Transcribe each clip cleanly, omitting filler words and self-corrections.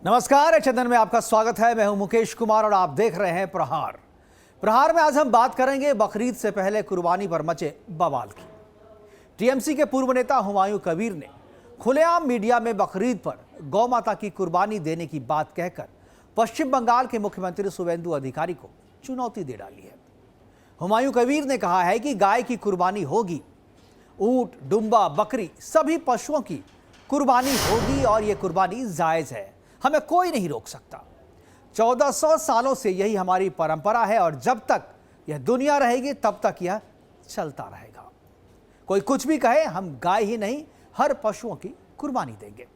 नमस्कार, चंदन में आपका स्वागत है। मैं हूं मुकेश कुमार और आप देख रहे हैं प्रहार। प्रहार में आज हम बात करेंगे बकरीद से पहले कुर्बानी पर मचे बवाल की। टीएमसी के पूर्व नेता हुमायूं कबीर ने खुलेआम मीडिया में बकरीद पर गौ माता की कुर्बानी देने की बात कहकर पश्चिम बंगाल के मुख्यमंत्री शुवेंदु अधिकारी को चुनौती दे डाली है। हुमायूं कबीर ने कहा है कि गाय की कुर्बानी होगी, ऊंट, डुम्बा, बकरी सभी पशुओं की कुर्बानी होगी और यह कुर्बानी जायज है, हमें कोई नहीं रोक सकता। 1400 सालों से यही हमारी परंपरा है और जब तक यह दुनिया रहेगी तब तक यह चलता रहेगा। कोई कुछ भी कहे, हम गाय ही नहीं हर पशुओं की कुर्बानी देंगे।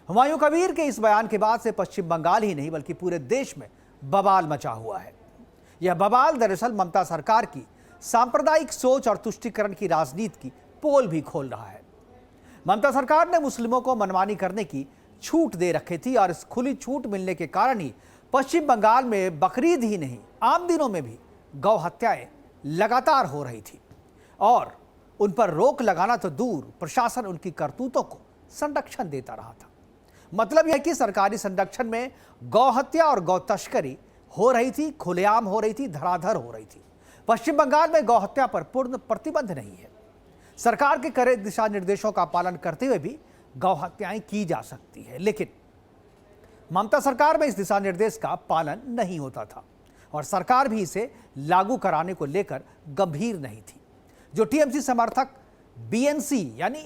हुमायूं कबीर के इस बयान के बाद से पश्चिम बंगाल ही नहीं बल्कि पूरे देश में बवाल मचा हुआ है। यह बवाल दरअसल ममता सरकार की सांप्रदायिक सोच और तुष्टीकरण की राजनीति की पोल भी खोल रहा है। ममता सरकार ने मुस्लिमों को मनमानी करने की छूट दे रखी थी और इस खुली छूट मिलने के कारण ही पश्चिम बंगाल में बकरीद ही नहीं आम दिनों में भी गौ हत्याएं लगातार हो रही थी और उन पर रोक लगाना तो दूर, प्रशासन उनकी करतूतों को संरक्षण देता रहा था। मतलब यह कि सरकारी संरक्षण में गौ हत्या और गौ तस्करी हो रही थी, खुलेआम हो रही थी, धड़ाधड़ हो रही थी। पश्चिम बंगाल में गौ हत्या पर पूर्ण प्रतिबंध नहीं है। सरकार के कड़े दिशा निर्देशों का पालन करते हुए भी गौ हत्याएं की जा सकती है, लेकिन ममता सरकार में इस दिशा निर्देश का पालन नहीं होता था और सरकार भी इसे लागू कराने को लेकर गंभीर नहीं थी। जो टीएमसी समर्थक बीएनसी यानी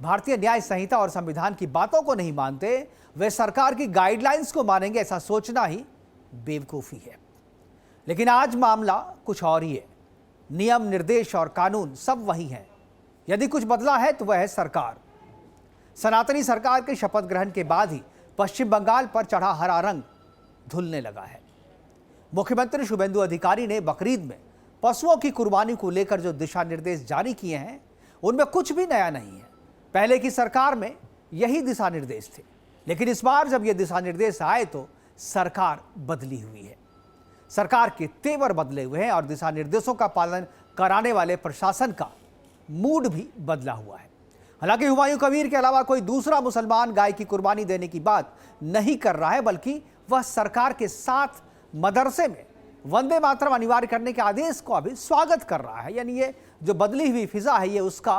भारतीय न्याय संहिता और संविधान की बातों को नहीं मानते, वे सरकार की गाइडलाइंस को मानेंगे, ऐसा सोचना ही बेवकूफ़ी है। लेकिन आज मामला कुछ और ही है। नियम, निर्देश और कानून सब वही हैं। यदि कुछ बदला है तो वह है सरकार। सनातनी सरकार के शपथ ग्रहण के बाद ही पश्चिम बंगाल पर चढ़ा हरा रंग धुलने लगा है। मुख्यमंत्री शुवेंदु अधिकारी ने बकरीद में पशुओं की कुर्बानी को लेकर जो दिशा निर्देश जारी किए हैं उनमें कुछ भी नया नहीं है। पहले की सरकार में यही दिशा निर्देश थे, लेकिन इस बार जब ये दिशा निर्देश आए तो सरकार बदली हुई है। सरकार के तेवर बदले हुए हैं और दिशा निर्देशों का पालन कराने वाले प्रशासन का मूड भी बदला हुआ है। हालांकि हुमायूं कबीर के अलावा कोई दूसरा मुसलमान गाय की कुर्बानी देने की बात नहीं कर रहा है, बल्कि वह सरकार के साथ मदरसे में वंदे मातरम अनिवार्य करने के आदेश को अभी स्वागत कर रहा है। यानी ये जो बदली हुई फिजा है, ये उसका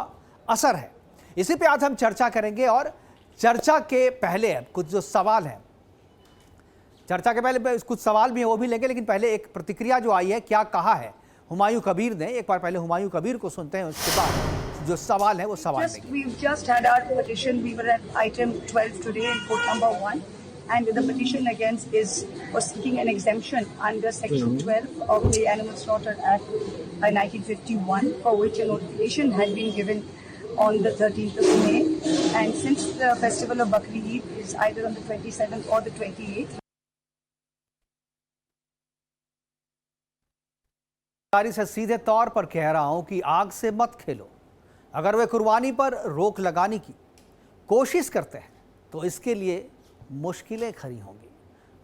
असर है। इसी पे आज हम चर्चा करेंगे और चर्चा के पहले कुछ जो सवाल है, चर्चा के पहले कुछ सवाल भी है वो भी लेंगे, लेकिन पहले एक प्रतिक्रिया जो आई है, क्या कहा है हुमायूं कबीर ने, एक बार पहले हुमायूं कबीर को सुनते हैं, उसके बाद जो सवाल है वो सवाल लेंगे। We've just had our petition. We were at item 12 today in court number 1, and the petition against is for seeking an exemption under section 12 of the Animal Slaughter Act 1951, for which a notification had been given on the 13th of May. And since the festival of Bakri Eid is either on the 27th or the 28th. से सीधे तौर पर कह रहा हूं कि आग से मत खेलो। अगर वे कुर्बानी पर रोक लगाने की कोशिश करते हैं तो इसके लिए मुश्किलें खड़ी होंगी।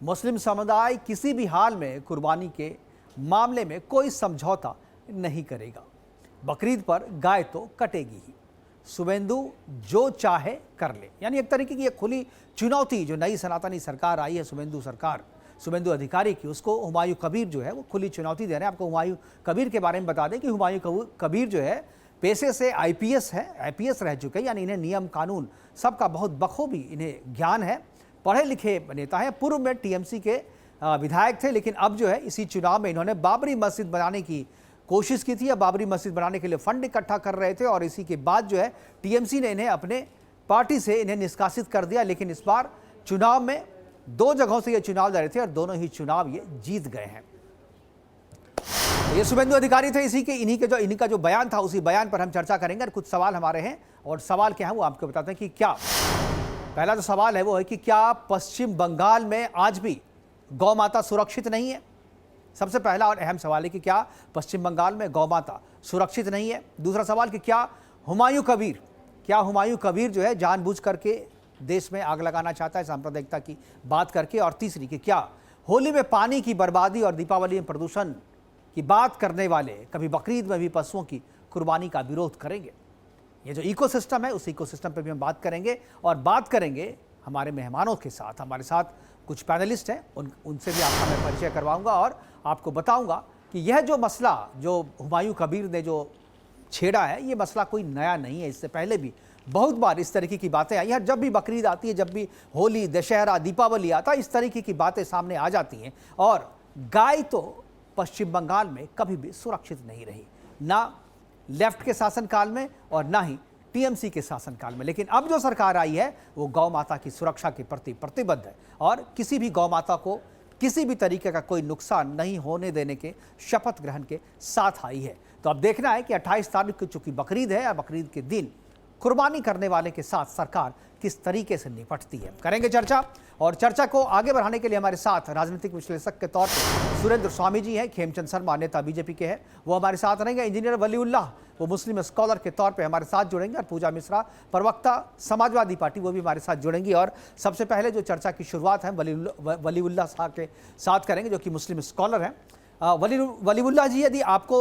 मुस्लिम समुदाय किसी भी हाल में कुर्बानी के मामले में कोई समझौता नहीं करेगा। बकरीद पर गाय तो कटेगी ही। शुवेंदु जो चाहे कर ले, यानी एक तरीके की ये खुली चुनौती जो नई सनातनी सरकार आई है, शुवेंदु अधिकारी की, उसको हुमायूं कबीर जो है वो खुली चुनौती दे रहे हैं। आपको हुमायूं कबीर के बारे में बता दें कि हुमायूं कबीर जो है पेशे से आईपीएस रह चुके हैं, यानी इन्हें नियम कानून सबका बहुत बखूबी इन्हें ज्ञान है। पढ़े लिखे नेता हैं, पूर्व में टीएमसी के विधायक थे, लेकिन अब जो है इसी चुनाव में इन्होंने बाबरी मस्जिद बनाने की कोशिश की थी। अब बाबरी मस्जिद बनाने के लिए फंड इकट्ठा कर रहे थे और इसी के बाद जो है टीएमसी ने इन्हें अपने पार्टी से इन्हें निष्कासित कर दिया। लेकिन इस बार चुनाव में 2 जगहों से ये चुनाव लड़े थे और दोनों ही चुनाव ये जीत गए हैं। ये शुवेंदु अधिकारी थे, इन्हीं का जो बयान था उसी बयान पर हम चर्चा करेंगे और कुछ सवाल हमारे हैं। और सवाल क्या है वो आपको बताते हैं कि क्या पहला जो सवाल है वो है कि क्या पश्चिम बंगाल में आज भी गौ माता सुरक्षित नहीं है। सबसे पहला और अहम सवाल है कि क्या पश्चिम बंगाल में गौ माता सुरक्षित नहीं है। दूसरा सवाल कि क्या हुमायूं कबीर जो है जानबूझ करके देश में आग लगाना चाहता है सांप्रदायिकता की बात करके। और तीसरी कि क्या होली में पानी की बर्बादी और दीपावली में प्रदूषण की बात करने वाले कभी बकरीद में भी पशुओं की कुर्बानी का विरोध करेंगे। ये जो इकोसिस्टम है उस इकोसिस्टम पे भी हम बात करेंगे और बात करेंगे हमारे मेहमानों के साथ। हमारे साथ कुछ पैनलिस्ट हैं, उनसे भी आपका मैं परिचय करवाऊंगा और आपको बताऊंगा कि यह जो मसला जो हुमायूं कबीर ने जो छेड़ा है, ये मसला कोई नया नहीं है। इससे पहले भी बहुत बार इस तरीके की बातें आई हैं। जब भी बकरीद आती है, जब भी होली, दशहरा, दीपावली आता है, इस तरीके की बातें सामने आ जाती हैं। और गाय तो पश्चिम बंगाल में कभी भी सुरक्षित नहीं रही, ना लेफ्ट के शासनकाल में और ना ही टीएमसी के शासनकाल में। लेकिन अब जो सरकार आई है वो गौ माता की सुरक्षा के प्रति प्रतिबद्ध है और किसी भी गौ माता को किसी भी तरीके का कोई नुकसान नहीं होने देने के शपथ ग्रहण के साथ आई है। तो अब देखना है कि 28 तारीख को चूंकि बकरीद है, बकरीद के दिन कुर्बानी करने वाले के साथ सरकार किस तरीके से निपटती है। करेंगे चर्चा, और चर्चा को आगे बढ़ाने के लिए हमारे साथ राजनीतिक विश्लेषक के तौर पर सुरेंद्र स्वामी जी हैं। खेमचंद शर्मा नेता बीजेपी के हैं, वो हमारे साथ रहेंगे। इंजीनियर वलीउल्लाह, वो मुस्लिम स्कॉलर के तौर पे हमारे साथ जुड़ेंगे। और पूजा मिश्रा, प्रवक्ता समाजवादी पार्टी, वो भी हमारे साथ जुड़ेंगी। और सबसे पहले जो चर्चा की शुरुआत है वलीउल्लाह साहब के साथ करेंगे, जो कि मुस्लिम स्कॉलर हैं। वलीउल्लाह जी, यदि आपको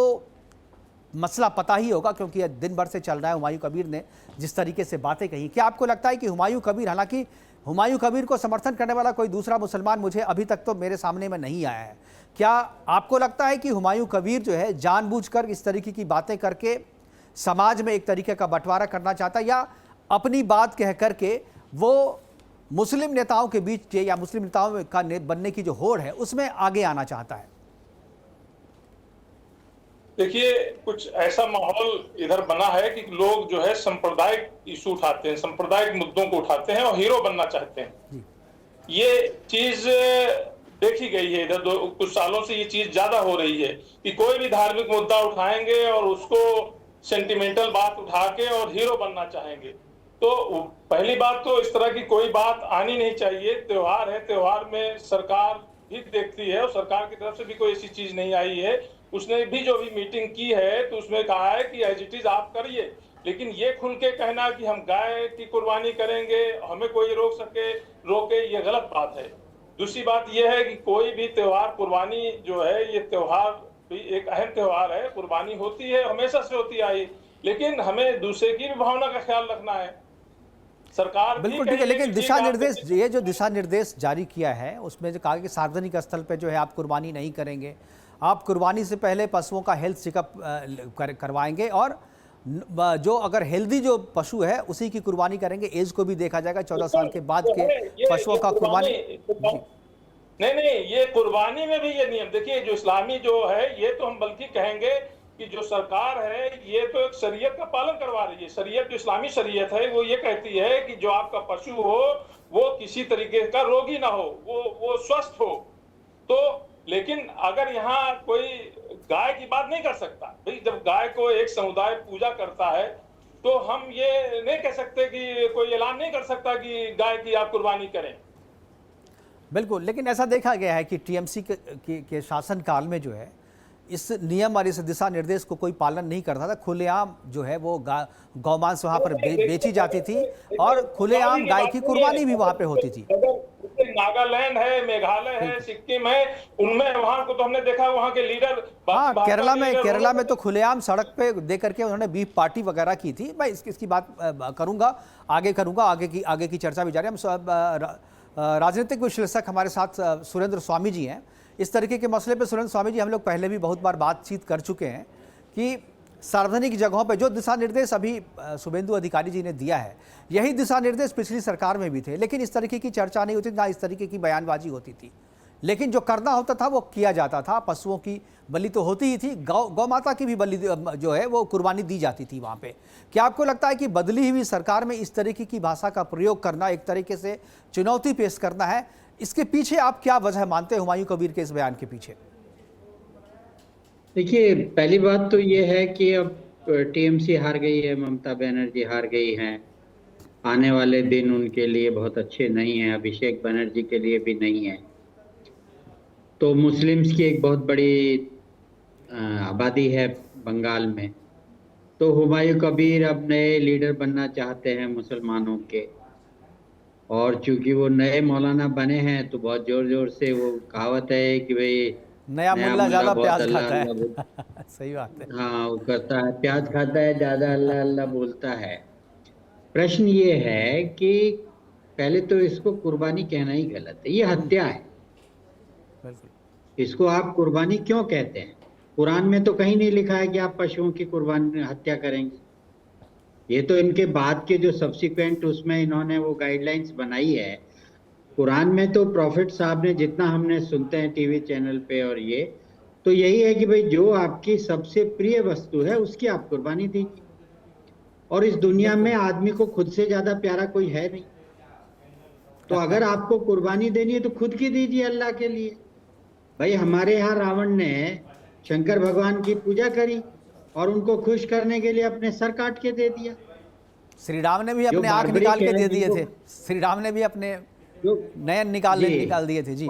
मसला पता ही होगा क्योंकि यह दिन भर से चल रहा है, हुमायूं कबीर ने जिस तरीके से बातें कही, क्या आपको लगता है कि हुमायूं कबीर, हालांकि हुमायूं कबीर को समर्थन करने वाला कोई दूसरा मुसलमान मुझे अभी तक तो मेरे सामने में नहीं आया है, क्या आपको लगता है कि हुमायूं कबीर जो है जानबूझकर इस तरीके की बातें करके समाज में एक तरीके का बंटवारा करना चाहता है, या अपनी बात कह करके वो मुस्लिम नेताओं के बीच या मुस्लिम नेताओं का बनने की जो होड़ है उसमें आगे आना चाहता है? देखिए, कुछ ऐसा माहौल इधर बना है कि लोग जो है सांप्रदायिक इशू उठाते हैं, सांप्रदायिक मुद्दों को उठाते हैं और हीरो बनना चाहते हैं। ये चीज देखी गई है इधर कुछ सालों से, ये चीज ज्यादा हो रही है कि कोई भी धार्मिक मुद्दा उठाएंगे और उसको सेंटिमेंटल बात उठा के और हीरो बनना चाहेंगे। तो पहली बात तो इस तरह की कोई बात आनी नहीं चाहिए। त्योहार है, त्योहार में सरकार भी देखती है और सरकार की तरफ से भी कोई ऐसी चीज नहीं आई है। उसने भी जो भी मीटिंग की है तो उसमें कहा है कि एज इट इज आप करिए, लेकिन ये खुल के कहना कि हम गाय की कुर्बानी करेंगे, हमें कोई रोके, ये गलत बात है। दूसरी बात ये है कि कोई भी त्योहार, कुर्बानी जो है, ये त्योहार भी एक अहम त्योहार है। कुर्बानी होती है, हमेशा से होती आई, लेकिन हमें दूसरे की भी भावना का ख्याल रखना है। सरकार बिल्कुल ठीक है, लेकिन दिशा निर्देश, ये जो दिशा निर्देश जारी किया है उसमें जो कहा कि सार्वजनिक स्थल पे जो है आप कुर्बानी नहीं करेंगे, आप कुर्बानी से पहले पशुओं का हेल्थ चेकअप करवाएंगे, और जो अगर हेल्दी जो पशु है उसी की कुर्बानी करेंगे। एज को भी देखा जाएगा, 14 साल के बाद के पशुओं का कुर्बानी। नहीं, ये कुर्बानी में भी ये नियम देखिए, जो इस्लामी जो है, ये तो हम बल्कि कहेंगे कि जो सरकार है ये तो एक शरीयत का पालन करवा रही है। शरीयत, जो इस्लामी शरीयत है, वो ये कहती है कि जो आपका पशु हो वो किसी तरीके का रोगी ना हो, वो स्वस्थ हो। तो लेकिन अगर यहाँ कोई गाय की बात नहीं कर सकता भाई, जब गाय को एक समुदाय पूजा करता है तो हम ये नहीं कह सकते कि कोई ऐलान नहीं कर सकता कि गाय की आप कुर्बानी करें। बिल्कुल, लेकिन ऐसा देखा गया है कि टीएमसी के शासनकाल में जो है इस नियम और इस दिशा निर्देश को कोई पालन नहीं करता था। खुलेआम जो है वो गौमांस वहां पर बेची जाती थी और खुलेआम गाय की कुर्बानी भी वहां पे होती थी। नागालैंड है, मेघालय है, सिक्किम है, उनमें वहां को तो हमने देखा, वहां के लीडर, हाँ, केरला में तो खुलेआम सड़क पे दे करके उन्होंने बीफ पार्टी वगैरह की थी। मैं इसकी बात करूंगा, आगे की चर्चा भी जारी। हम राजनीतिक विश्लेषक हमारे साथ सुरेंद्र स्वामी जी हैं। इस तरीके के मसले पे सुरेंद्र स्वामी जी, हम लोग पहले भी बहुत बार बातचीत कर चुके हैं कि सार्वजनिक जगहों पे जो दिशा निर्देश अभी शुभेंदु अधिकारी जी ने दिया है, यही दिशा निर्देश पिछली सरकार में भी थे, लेकिन इस तरीके की चर्चा नहीं होती, ना इस तरीके की बयानबाजी होती थी। लेकिन जो करना होता था वो किया जाता था। पशुओं की बलि तो होती ही थी, गौ माता की भी बलि जो है वो कुर्बानी दी जाती थी वहाँ पे। क्या आपको लगता है कि बदली हुई सरकार में इस तरीके की भाषा का प्रयोग करना एक तरीके से चुनौती पेश करना है? इसके पीछे आप क्या वजह मानते हैं, हुमायूं कबीर के इस बयान के पीछे? देखिए, पहली बात तो ये है कि अब टीएमसी हार गई है, ममता बनर्जी हार गई हैं। आने वाले दिन उनके लिए बहुत अच्छे नहीं हैं, अभिषेक बनर्जी के लिए भी नहीं है। तो मुस्लिम्स की एक बहुत बड़ी आबादी है बंगाल में, तो हुमायूं कबीर अब नए लीडर बनना चाहते हैं मुसलमानों के, और चूंकि वो नए मौलाना बने हैं तो बहुत जोर जोर से वो कहावत है कि भाई नया मुल्ला ज्यादा प्याज खाता है। सही बात है। हाँ, वो करता है, प्याज खाता है ज्यादा, अल्लाह अल्लाह बोलता है। प्रश्न ये है कि पहले तो इसको कुर्बानी कहना ही गलत है, ये हत्या है। बिल्कुल। इसको आप कुर्बानी क्यों कहते हैं? कुरान में तो कहीं नहीं लिखा है कि आप पशुओं की कुर्बानी हत्या करेंगे। ये तो इनके बाद के जो सब्सिक्वेंट उसमें इन्होंने वो गाइडलाइंस बनाई है। कुरान में तो प्रॉफिट साहब ने जितना हमने सुनते हैं टीवी चैनल पे और ये तो यही है कि भाई जो आपकी सबसे प्रिय वस्तु है उसकी आप कुर्बानी दीजिए। और इस दुनिया में आदमी को खुद से ज्यादा प्यारा कोई है नहीं। तो अगर आपको कुर्बानी देनी है तो खुद की दीजिए अल्लाह के लिए। भाई हमारे यहाँ रावण ने शंकर भगवान की पूजा करी और उनको खुश करने के लिए अपने सर काट के दे दिया। श्री राम ने भी अपने आंख निकाल के दे दिए थे। श्री राम ने भी अपने नयन निकाल दिए थे जी।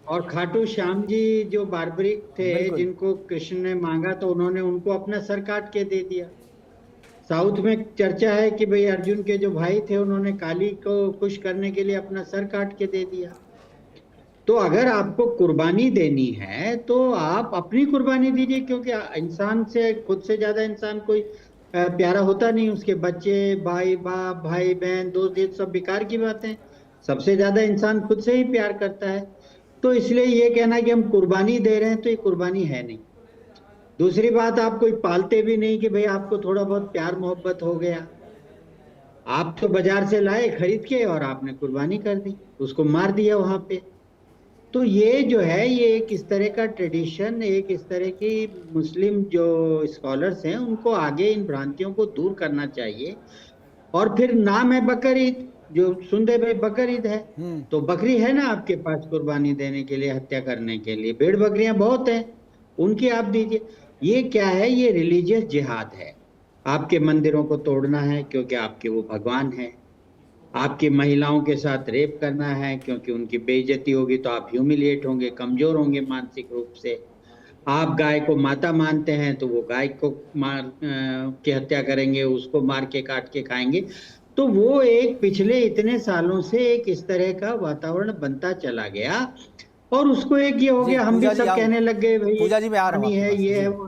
और खाटू श्याम जी जो बार्बरिक थे जिनको कृष्ण ने मांगा तो उन्होंने उनको अपना सर काट के दे दिया। साउथ में चर्चा है कि भाई अर्जुन के जो भाई थे उन्होंने काली को खुश करने के लिए अपना सर काट के दे दिया। तो अगर आपको कुर्बानी देनी है तो आप अपनी कुर्बानी दीजिए, क्योंकि इंसान से खुद से ज्यादा इंसान कोई प्यारा होता नहीं। उसके बच्चे, भाई बाप, भाई बहन, दोस्त, ये सब बेकार की बातें। सबसे ज्यादा इंसान खुद से ही प्यार करता है। तो इसलिए ये कहना कि हम कुर्बानी दे रहे हैं तो ये कुर्बानी है नहीं। दूसरी बात, आप कोई पालते भी नहीं कि भाई आपको थोड़ा बहुत प्यार मोहब्बत हो गया। आप तो बाजार से लाए खरीद के और आपने कुर्बानी कर दी, उसको मार दिया वहां पे। तो ये जो है ये एक इस तरह का ट्रेडिशन, एक इस तरह की मुस्लिम जो स्कॉलर्स हैं उनको आगे इन भ्रांतियों को दूर करना चाहिए। और फिर नाम है बकर ईद, जो सुनते भाई बकर ईद है तो बकरी है ना आपके पास कुर्बानी देने के लिए, हत्या करने के लिए। भेड़ बकरियां बहुत हैं, उनकी आप दीजिए। ये क्या है? ये रिलीजियस जिहाद है। आपके मंदिरों को तोड़ना है क्योंकि आपके वो भगवान है। आपकी महिलाओं के साथ रेप करना है क्योंकि उनकी बेइज्जती होगी तो आप ह्यूमिलिएट होंगे, कमजोर होंगे मानसिक रूप से। आप गाय को माता मानते हैं तो वो गाय को मार के हत्या करेंगे, उसको मार के काट के खाएंगे। तो वो एक पिछले इतने सालों से एक इस तरह का वातावरण बनता चला गया और उसको एक ये हो गया, हम भी सब कहने लग गए भाई पूजा जी में आ रहा है, ये है वो।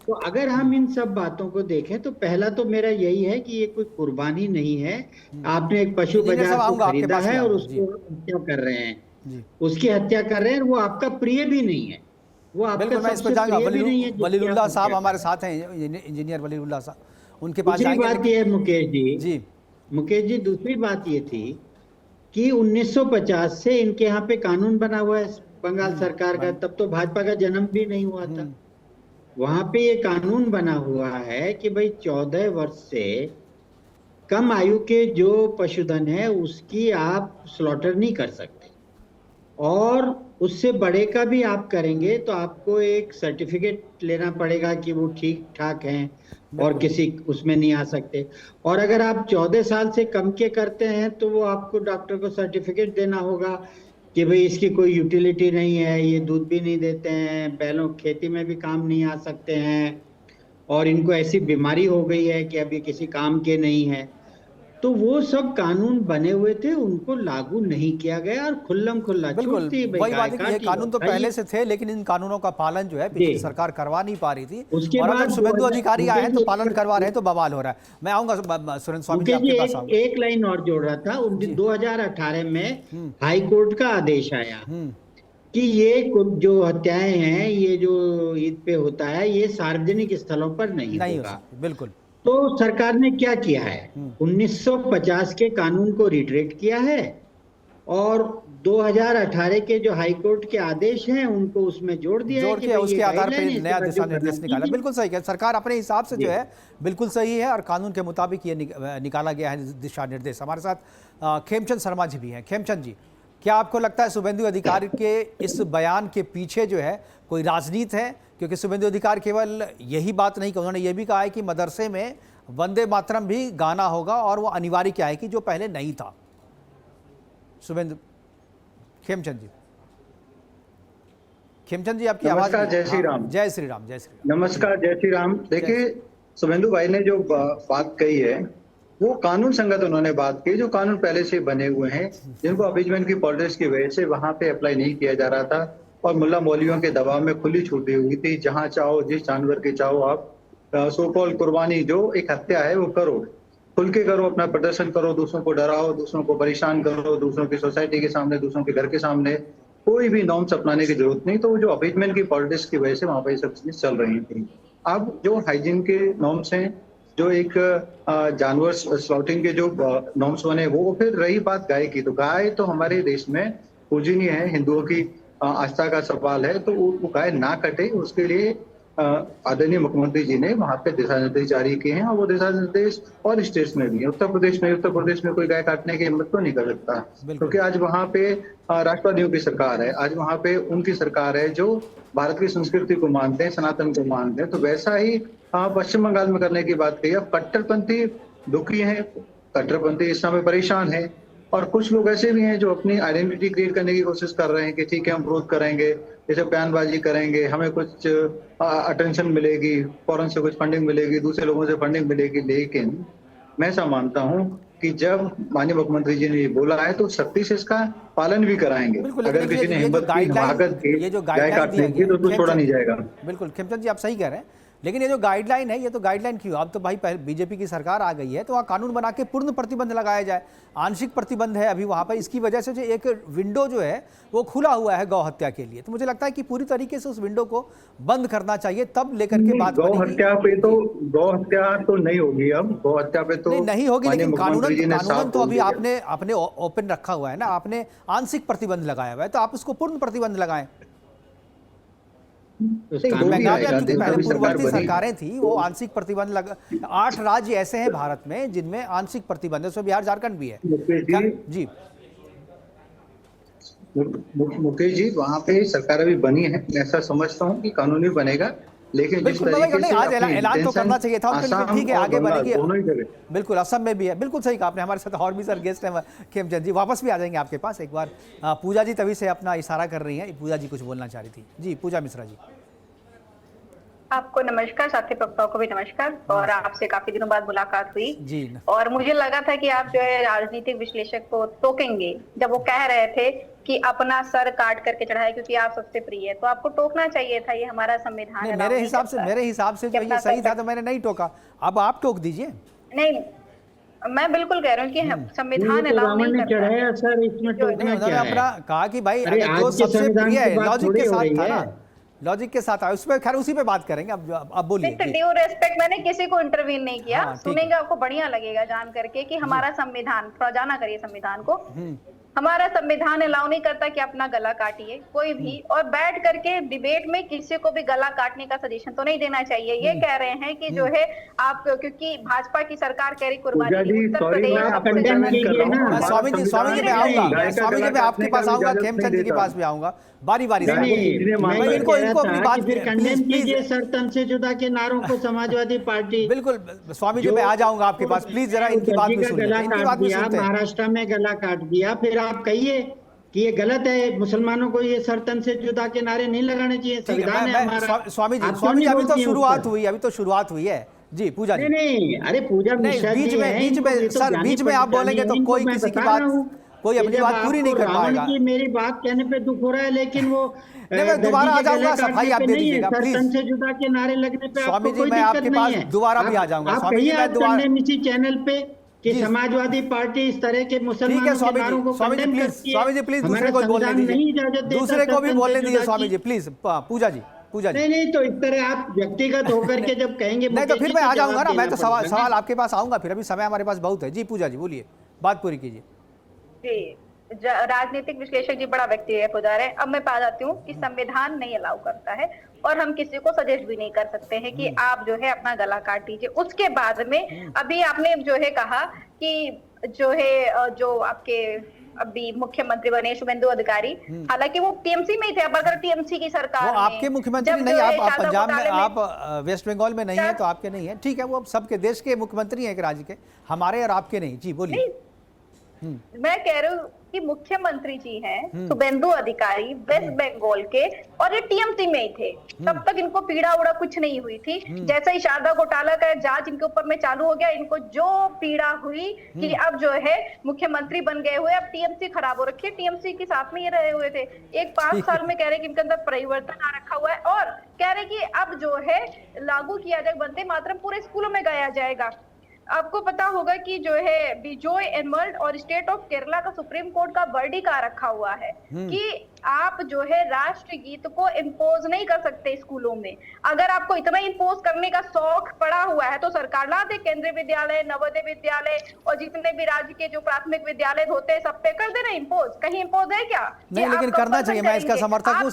तो अगर हम इन सब बातों को देखें तो पहला तो मेरा यही है कि ये कोई कुर्बानी नहीं है। आपने एक पशु बाजार को खरीदा है और उसको हत्या कर रहे हैं, उसकी हत्या कर रहे हैं। वो आपका प्रिय भी नहीं है, वो आपका सबसे प्रिय भी नहीं है। वलीउल्लाह साहब हमारे साथ हैं, इंजीनियर वलीउल्लाह साहब, उनके पास दूसरी बात ये है मुकेश जी, मुकेश जी, दूसरी बात ये थी कि 1950 से इनके यहाँ पे कानून बना हुआ है बंगाल सरकार का। तब तो भाजपा का जन्म भी नहीं हुआ था। वहां पे ये कानून बना हुआ है कि भाई 14 वर्ष से कम आयु के जो पशुधन है उसकी आप स्लॉटर नहीं कर सकते, और उससे बड़े का भी आप करेंगे तो आपको एक सर्टिफिकेट लेना पड़ेगा कि वो ठीक ठाक हैं और किसी उसमें नहीं आ सकते। और अगर आप 14 साल से कम के करते हैं तो वो आपको डॉक्टर को सर्टिफिकेट देना होगा कि भाई इसकी कोई यूटिलिटी नहीं है, ये दूध भी नहीं देते हैं, बैलों खेती में भी काम नहीं आ सकते हैं, और इनको ऐसी बीमारी हो गई है कि अब ये किसी काम के नहीं है। तो वो सब कानून बने हुए थे, उनको लागू नहीं किया गया और खुल्लम खुल्ला बिल्कुल वही बात है कि ये कानून तो पहले से थे, लेकिन इन कानूनों का पालन जो है पिछली सरकार करवा नहीं पा रही थी। उसके और बाद अगर शुभेंदु अधिकारी आए हैं तो पालन करवा रहे हैं तो बवाल हो रहा है। मैं आऊंगा सुरेंद्र स्वामी जी आपके पास आऊंगा। एक लाइन और जोड़ रहा था, 2018 में हाई कोर्ट का आदेश आया कि ये जो हत्याएं हैं, ये जो ईद पे होता है, ये सार्वजनिक स्थलों पर नहीं होगा। बिल्कुल। तो सरकार ने क्या किया है, 1950 के कानून को रिट्रेक्ट किया है और 2018 के जो हाई कोर्ट के आदेश हैं उनको उसमें जोड़ दिया है कि उसके आधार पर नया दिशा निर्देश निकाला। बिल्कुल सही है, सरकार अपने हिसाब से जो है बिल्कुल सही है और कानून के मुताबिक ये निकाला गया है दिशा निर्देश। हमारे साथ खेमचंद शर्मा जी भी हैं। खेमचंद जी, क्या आपको लगता है शुभेंदु अधिकारी के इस बयान के पीछे जो है कोई राजनीति है? क्योंकि शुभेंदु अधिकारी केवल यही बात नहीं, उन्होंने ये भी कहा है कि मदरसे में वंदे मातरम भी गाना होगा और वो अनिवार्य क्या है कि जो पहले नहीं था। शुभेंदु, खेमचंद जी, खेमचंद जी आपकी आवाज। जय श्री राम। जय श्री राम। जय श्री राम। नमस्कार, जय श्री राम। देखिए, शुभेंदु भाई ने जो बात कही है वो कानून संगत उन्होंने बात की, जो कानून पहले से बने हुए हैं, जिनको अबेजमेंट की पॉलिटिक्स की वजह से वहां पे अप्लाई नहीं किया जा रहा था और मुल्ला मौलवियों के दबाव में खुली छूट दी हुई थी। जहां चाहो, जिस जानवर की चाहो आप सो कॉल कुर्बानी, जो एक हत्या है, वो करो। खुल के करो, अपना प्रदर्शन करो, दूसरों को डराओ, दूसरों को परेशान करो, दूसरों की सोसाइटी के सामने, दूसरों के घर के सामने, कोई भी नॉर्म्स अपनाने की जरूरत नहीं। तो वो जो अपीजमेंट की पॉलिटिक्स की वजह से वहां पर ये सब चीजें चल रही थी। अब जो हाइजीन के नॉर्म्स हैं, जो एक जानवर स्लॉटिंग के जो नॉर्म्स बने, वो फिर रही बात गाय की, तो गाय तो हमारे देश में पूजनीय है, हिंदुओं की आस्था का सवाल है। तो वो गाय ना कटे, उसके लिए आदरणीय मुख्यमंत्री जी ने वहां पे दिशा निर्देश जारी किए हैं, और वो दिशा निर्देश और स्टेट्स में भी है। उत्तर प्रदेश में कोई गाय काटने की हिम्मत तो नहीं कर सकता, क्योंकि आज वहां पे राष्ट्रवादियों की सरकार है, आज वहां पे उनकी सरकार है जो भारत की संस्कृति को मानते हैं, सनातन को मानते हैं। तो वैसा ही पश्चिम बंगाल में करने की बात कही। अब कट्टरपंथी दुखी है, कट्टरपंथी इस समय परेशान है, और कुछ लोग ऐसे भी हैं जो अपनी आइडेंटिटी क्रिएट करने की कोशिश कर रहे हैं कि ठीक है, हम विरोध करेंगे, जैसे बयानबाजी करेंगे, हमें कुछ अटेंशन मिलेगी, फौरन से कुछ फंडिंग मिलेगी, दूसरे लोगों से फंडिंग मिलेगी। लेकिन मैं ऐसा मानता हूं कि जब माननीय मुख्यमंत्री जी ने ये बोला है तो सख्ती से इसका पालन भी कराएंगे। अगर किसी ने हिम्मत की, हिमाकत की गाय काटने की, तो छोड़ा नहीं जाएगा। बिल्कुल खेमचंद जी, आप सही कह रहे हैं, लेकिन ये जो गाइडलाइन है, ये तो गाइडलाइन क्यों? अब तो भाई बीजेपी की सरकार आ गई है, तो वहाँ कानून बना के पूर्ण प्रतिबंध लगाया जाए। आंशिक प्रतिबंध है अभी वहाँ पर, इसकी वजह से जो एक विंडो जो है वो खुला हुआ है गौ हत्या के लिए। तो मुझे लगता है कि पूरी तरीके से उस विंडो को बंद करना चाहिए, तब लेकर के बात गौ हत्या पे तो गौ हत्या तो नहीं होगी। अब गौ हत्या पे तो नहीं होगी, लेकिन कानूनन तो अभी आपने ओपन रखा हुआ है ना, आपने आंशिक प्रतिबंध लगाया हुआ है, तो आप उसको पूर्ण प्रतिबंध लगाएं। पूर्ववर्ती सरकारें थी, वो आंशिक प्रतिबंध लगा। 8 राज्य ऐसे हैं भारत में जिनमें आंशिक प्रतिबंध है, उसमें बिहार झारखंड भी है। जी मुकेश जी, वहाँ पे सरकार अभी बनी है, मैं ऐसा समझता हूँ कि कानून भी बनेगा, लेकिन जिस तरीके से आज ऐलान तो करना चाहिए था, ठीक है, आगे बढ़ेगी। दोनों ही जगह बिल्कुल, असम में भी है, बिल्कुल सही कहा आपने। हमारे साथ और भी सर गेस्ट हैं, खेमचंद जी वापस भी आ जाएंगे आपके पास एक बार। पूजा जी तभी से अपना इशारा कर रही हैं, पूजा जी कुछ बोलना चाह रही थी। जी पूजा मिश्रा जी, आपको नमस्कार, साथी प्रवक्ताओं को भी नमस्कार। और आपसे काफी दिनों बाद मुलाकात हुई जी, और मुझे लगा था कि आप जो है राजनीतिक विश्लेषक को टोकेंगे जब वो कह रहे थे कि अपना सर काट करके चढ़ाए क्योंकि आप सबसे प्रिय है, तो आपको टोकना चाहिए था। ये हमारा संविधान है। मेरे हिसाब से जो ये सही था, तो मैंने नहीं टोका, अब आप टोक दीजिए। नहीं, मैं बिल्कुल कह रही हूँ कि संविधान अलाउ नहीं करता। सर इसमें टोकना क्या है? अपना कहा कि भाई अगर जो सबसे प्रिय है, लॉजिक के साथ था ना, लॉजिक के साथ आया, उस पर खैर उसी पे बात करेंगे। अब बोलिए। ड्यू रेस्पेक्ट, मैंने किसी को इंटरवीन नहीं किया। सुनेंगे, आपको बढ़िया लगेगा जान करके कि हमारा संविधान, थोड़ा जाना करिए संविधान को। हमारा संविधान अलाउ नहीं करता कि अपना गला काटिए कोई भी, और बैठ करके डिबेट में किसी को भी गला काटने का सजेशन तो नहीं देना चाहिए। ये कह रहे हैं कि जो है आप, क्योंकि भाजपा की सरकार कह रही कुर्बानी, उत्तर प्रदेश। स्वामी जी मैं आऊंगा, स्वामी जी मैं आपके पास आऊंगा, खेमचंद जी के पास भी आऊंगा, बारी बारी से। इनको अपनी बात फिर कंडेम कीजिए। सर तन से जुदा के नारों को समाजवादी पार्टी, बिल्कुल स्वामी जी मैं आ जाऊंगा आपके पास, प्लीज जरा इनकी बात भी सुनिए। महाराष्ट्र में गला काट दिया, फिर आप कहिए कि ये गलत है, मुसलमानों को ये सरतन से जुदा के नारे नहीं लगाने चाहिए। संविधान है हमारा। स्वामी जी अभी तो शुरुआत हुई है। जी पूजा जी, नहीं अरे पूजा बीच में सर, बीच में आप बोलेंगे तो कोई किसी की बात, कोई अपनी बात पूरी नहीं कर पाएगा। मेरी बात कहने पे दुख हो रहा है, लेकिन वो मैं दोबारा आ जाऊंगा, सफाई आप दे दीजिएगा प्लीज। से जुदा के नारे लगने पे स्वामी जी मैं आपके पास दोबारा भी आ जाऊंगा। स्वामी जी मैं दोबारा इसी चैनल पे कि समाजवादी पार्टी इस तरह के मुसलमानों के नारों को कंडेम करती है। स्वामी जी प्लीज दूसरे को बोलने दीजिए, दूसरे को भी बोलने दीजिए स्वामी जी प्लीज। पूजा जी नहीं तो इस तरह आप व्यक्तिगत होकर के जब कहेंगे नहीं, तो फिर मैं आ जाऊंगा ना, मैं तो सवाल आपके पास आऊंगा, फिर अभी समय हमारे पास बहुत है। जी पूजा जी बोलिए, बात पूरी कीजिए। जी, राजनीतिक विश्लेषक जी बड़ा व्यक्तिगत हो जा रहे हैं। अब मैं पा जाती हूँ कि संविधान नहीं अलाउ करता है, और हम किसी को सजेस्ट भी नहीं कर सकते हैं कि आप जो है अपना गला काट दीजिए। उसके बाद में अभी आपने जो है कहा कि जो है जो आपके अभी मुख्यमंत्री बने शुभेंदु अधिकारी, हालांकि वो टीएमसी में ही थे। अब अगर टीएमसी की सरकार, वो आपके मुख्यमंत्री नहीं, आप पंजाब में, आप वेस्ट बंगाल में नहीं है तो आपके नहीं है, ठीक है, वो सबके देश के मुख्यमंत्री हैं एक राज्य के, हमारे और आपके नहीं। जी बोलिए। मैं कह रही हूँ कि मुख्यमंत्री जी हैं शुभेंदु अधिकारी, वेस्ट बंगाल के, और ये टीएमसी में ही थे। तब तक इनको पीड़ा उड़ा कुछ नहीं हुई थी। जैसे ही शारदा घोटाला का जांच इनके ऊपर में चालू हो गया, इनको जो पीड़ा हुई कि अब जो है मुख्यमंत्री बन गए हुए, अब टीएमसी खराब हो रखी है। टीएमसी के साथ में ये रहे हुए थे, एक 5 साल में कह रहे कि इनके अंदर परिवर्तन आ रखा हुआ है, और कह रहे कि अब जो है लागू किया जाए, वंदे मातरम पूरे स्कूलों में गाया जाएगा। आपको पता होगा कि जो है बिजोय एनमल्ड और स्टेट ऑफ केरला का सुप्रीम कोर्ट का वर्डिक्ट आ रखा हुआ है कि आप जो है राष्ट्रगीत को इम्पोज नहीं कर सकते स्कूलों में। अगर आपको इतना इम्पोज करने का शौक पड़ा हुआ है तो सरकार ला दे, केंद्रीय विद्यालय, नवोदय विद्यालय और जितने भी राज्य के जो प्राथमिक विद्यालय होते हैं सब पे कर देना इम्पोज। कहीं इम्पोज है क्या? नहीं, लेकिन करना चाहिए। मैं इसका समर्थक हूँ।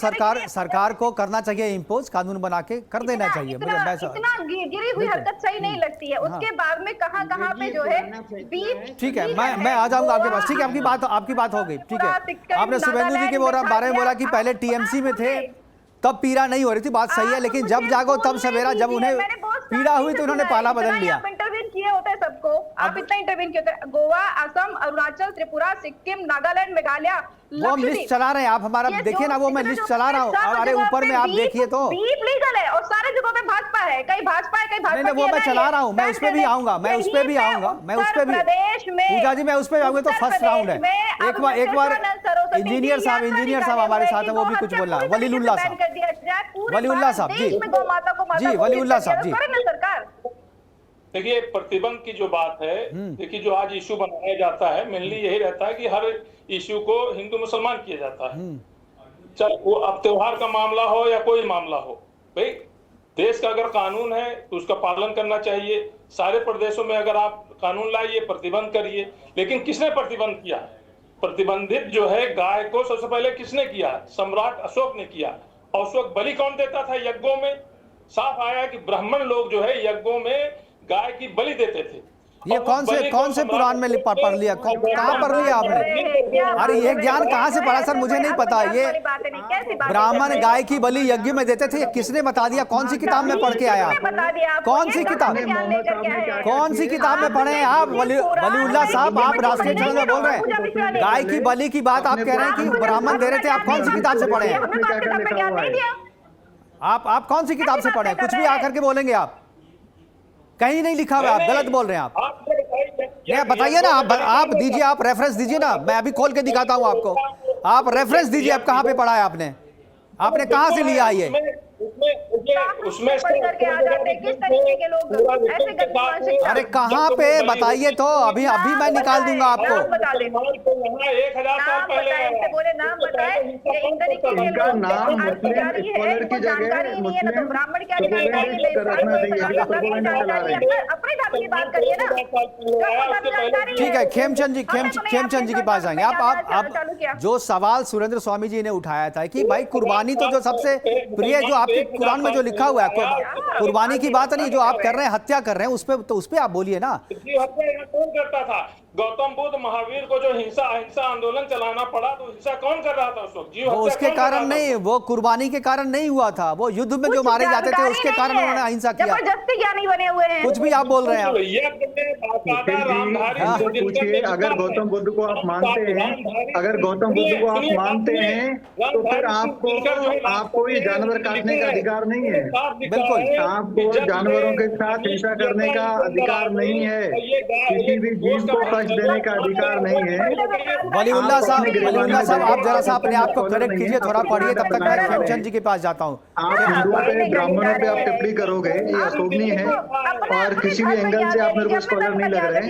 सरकार को करना चाहिए इम्पोज, कानून बना के कर देना चाहिए। इतना गिरी हुई हरकत सही नहीं लगती है। उसके बाद में कहाँ पे जो है ठीक है, मैं आ जाऊंगा आपके पास। ठीक है, आपकी बात हो गई। ठीक है, आपने शुभेंदु जी के बारे में बोला कि पहले टीएमसी में थे तब पीड़ा नहीं हो रही थी, बात सही है, लेकिन जब जागो तब सवेरा, जब उन्हें पीड़ा हुई तो उन्होंने पाला बदल लिया। इंटरव्यू किए होते हैं सबको, आप इतना इंटरव्यू किए होते हैं। गोवा, असम, अरुणाचल, त्रिपुरा, सिक्किम, नागालैंड, मेघालय, वो हम लिस्ट चला रहे हैं। आप हमारा देखिए ना, वो मैं लिस्ट चला रहा हूँ। अरे ऊपर में आप देखिए तो बीप लीगल है और सारे जगहों पे भाजपा है, कहीं भाजपा है, कहीं भाजपा नहीं, वो मैं चला रहा हूँ। मैं उस पे भी आऊंगा, प्रदेश में। पूजा जी, मैं उस पे आऊंगा। तो फर्स्ट राउंड है। एक बार इंजीनियर साहब हमारे साथ हैं, वो भी कुछ बोल रहा है। वलीउल्लाह साहब जी, वलीउल्लाह साहब जी। सरकार देखिए, प्रतिबंध की जो बात है, देखिए जो आज इशू बनाया जाता है, मेनली यही रहता है कि हर इशू को हिंदू मुसलमान किया जाता है, चाहे वो अब त्योहार का मामला हो या कोई मामला हो। भाई देश का अगर कानून है तो उसका पालन करना चाहिए। सारे प्रदेशों में अगर आप कानून लाइए, प्रतिबंध करिए, लेकिन किसने प्रतिबंध किया? प्रतिबंधित जो है गाय को सबसे पहले किसने किया? सम्राट अशोक ने किया। और उस वक्त बलि कौन देता था यज्ञों में? साफ आया कि ब्राह्मण लोग जो है यज्ञों में गाय की बलि देते थे। ये कौन से पुराण में पढ़ लिया? कहाँ पढ़ लिया आपने? अरे ये ज्ञान कहाँ से पढ़ा सर? मुझे नहीं पता। ये ब्राह्मण गाय की बलि यज्ञ में देते थे, किसने बता दिया? कौन सी किताब में पढ़ के आया? कौन सी किताब में पढ़े हैं आप? वलीउल्लाह साहब, आप राष्ट्रीय चैनल में बोल रहे हैं, गाय की बलि की बात आप कह रहे हैं कि ब्राह्मण दे रहे थे। आप कौन सी किताब से पढ़े हैं? आप कौन सी किताब से पढ़े हैं? कुछ भी आकर के बोलेंगे आप। कहीं नहीं लिखा हुआ, आप गलत बोल रहे हैं। आप बताइए ना, आप दीजिए, आप रेफरेंस दीजिए ना, मैं अभी खोल के दिखाता हूं आपको। आप रेफरेंस दीजिए, आप कहां पे पढ़ा है आपने कहां से लिया ये? उसमें अरे कहाँ पे बताइए तो, अभी मैं निकाल दूंगा आपको। 1000 साल पहले ठीक है, खेमचंद जी के पास आएंगे। आप जो सवाल सुरेंद्र स्वामी जी ने उठाया था कि भाई कुर्बानी तो जो सबसे प्रिय, जो आपके कुरान में जो लिखा हुआ है, कुर्बानी की बात नहीं, जो आप कर रहे हैं, हत्या कर रहे हैं, उस पे आप बोलिए ना। हत्या कौन करता था? गौतम बुद्ध महावीर को जो अहिंसा आंदोलन चलाना पड़ा, तो हिंसा कौन कर रहा था उस वक्त? वो उसके कारण नहीं, वो कुर्बानी के कारण नहीं हुआ था, वो युद्ध में जो मारे जाते थे उसके कारण उन्होंने अहिंसा किया। जबरदस्ती ज्ञानी बने हुए हैं। कुछ भी आप बोल रहे हैं। पूछिए, अगर गौतम बुद्ध को आप मानते हैं, तो फिर आपको ये जानवर काटने का अधिकार नहीं है। बिल्कुल, आपको जानवरों के साथ हिंसा करने का अधिकार नहीं है, किसी भी जीव को कष्ट देने का अधिकार नहीं है। वलीउल्लाह साहब, आप जरा सा अपने आप को करेक्ट कीजिए, थोड़ा पढ़िए, तब तक मैं खेमचंद जी के पास जाता हूँ। आप हिंदुओं पे, ब्राह्मणों पे आप टिप्पणी करोगे, ये अशोभनीय है, और किसी भी एंगल से आप मेरे को स्कॉलर नहीं लग रहे हैं।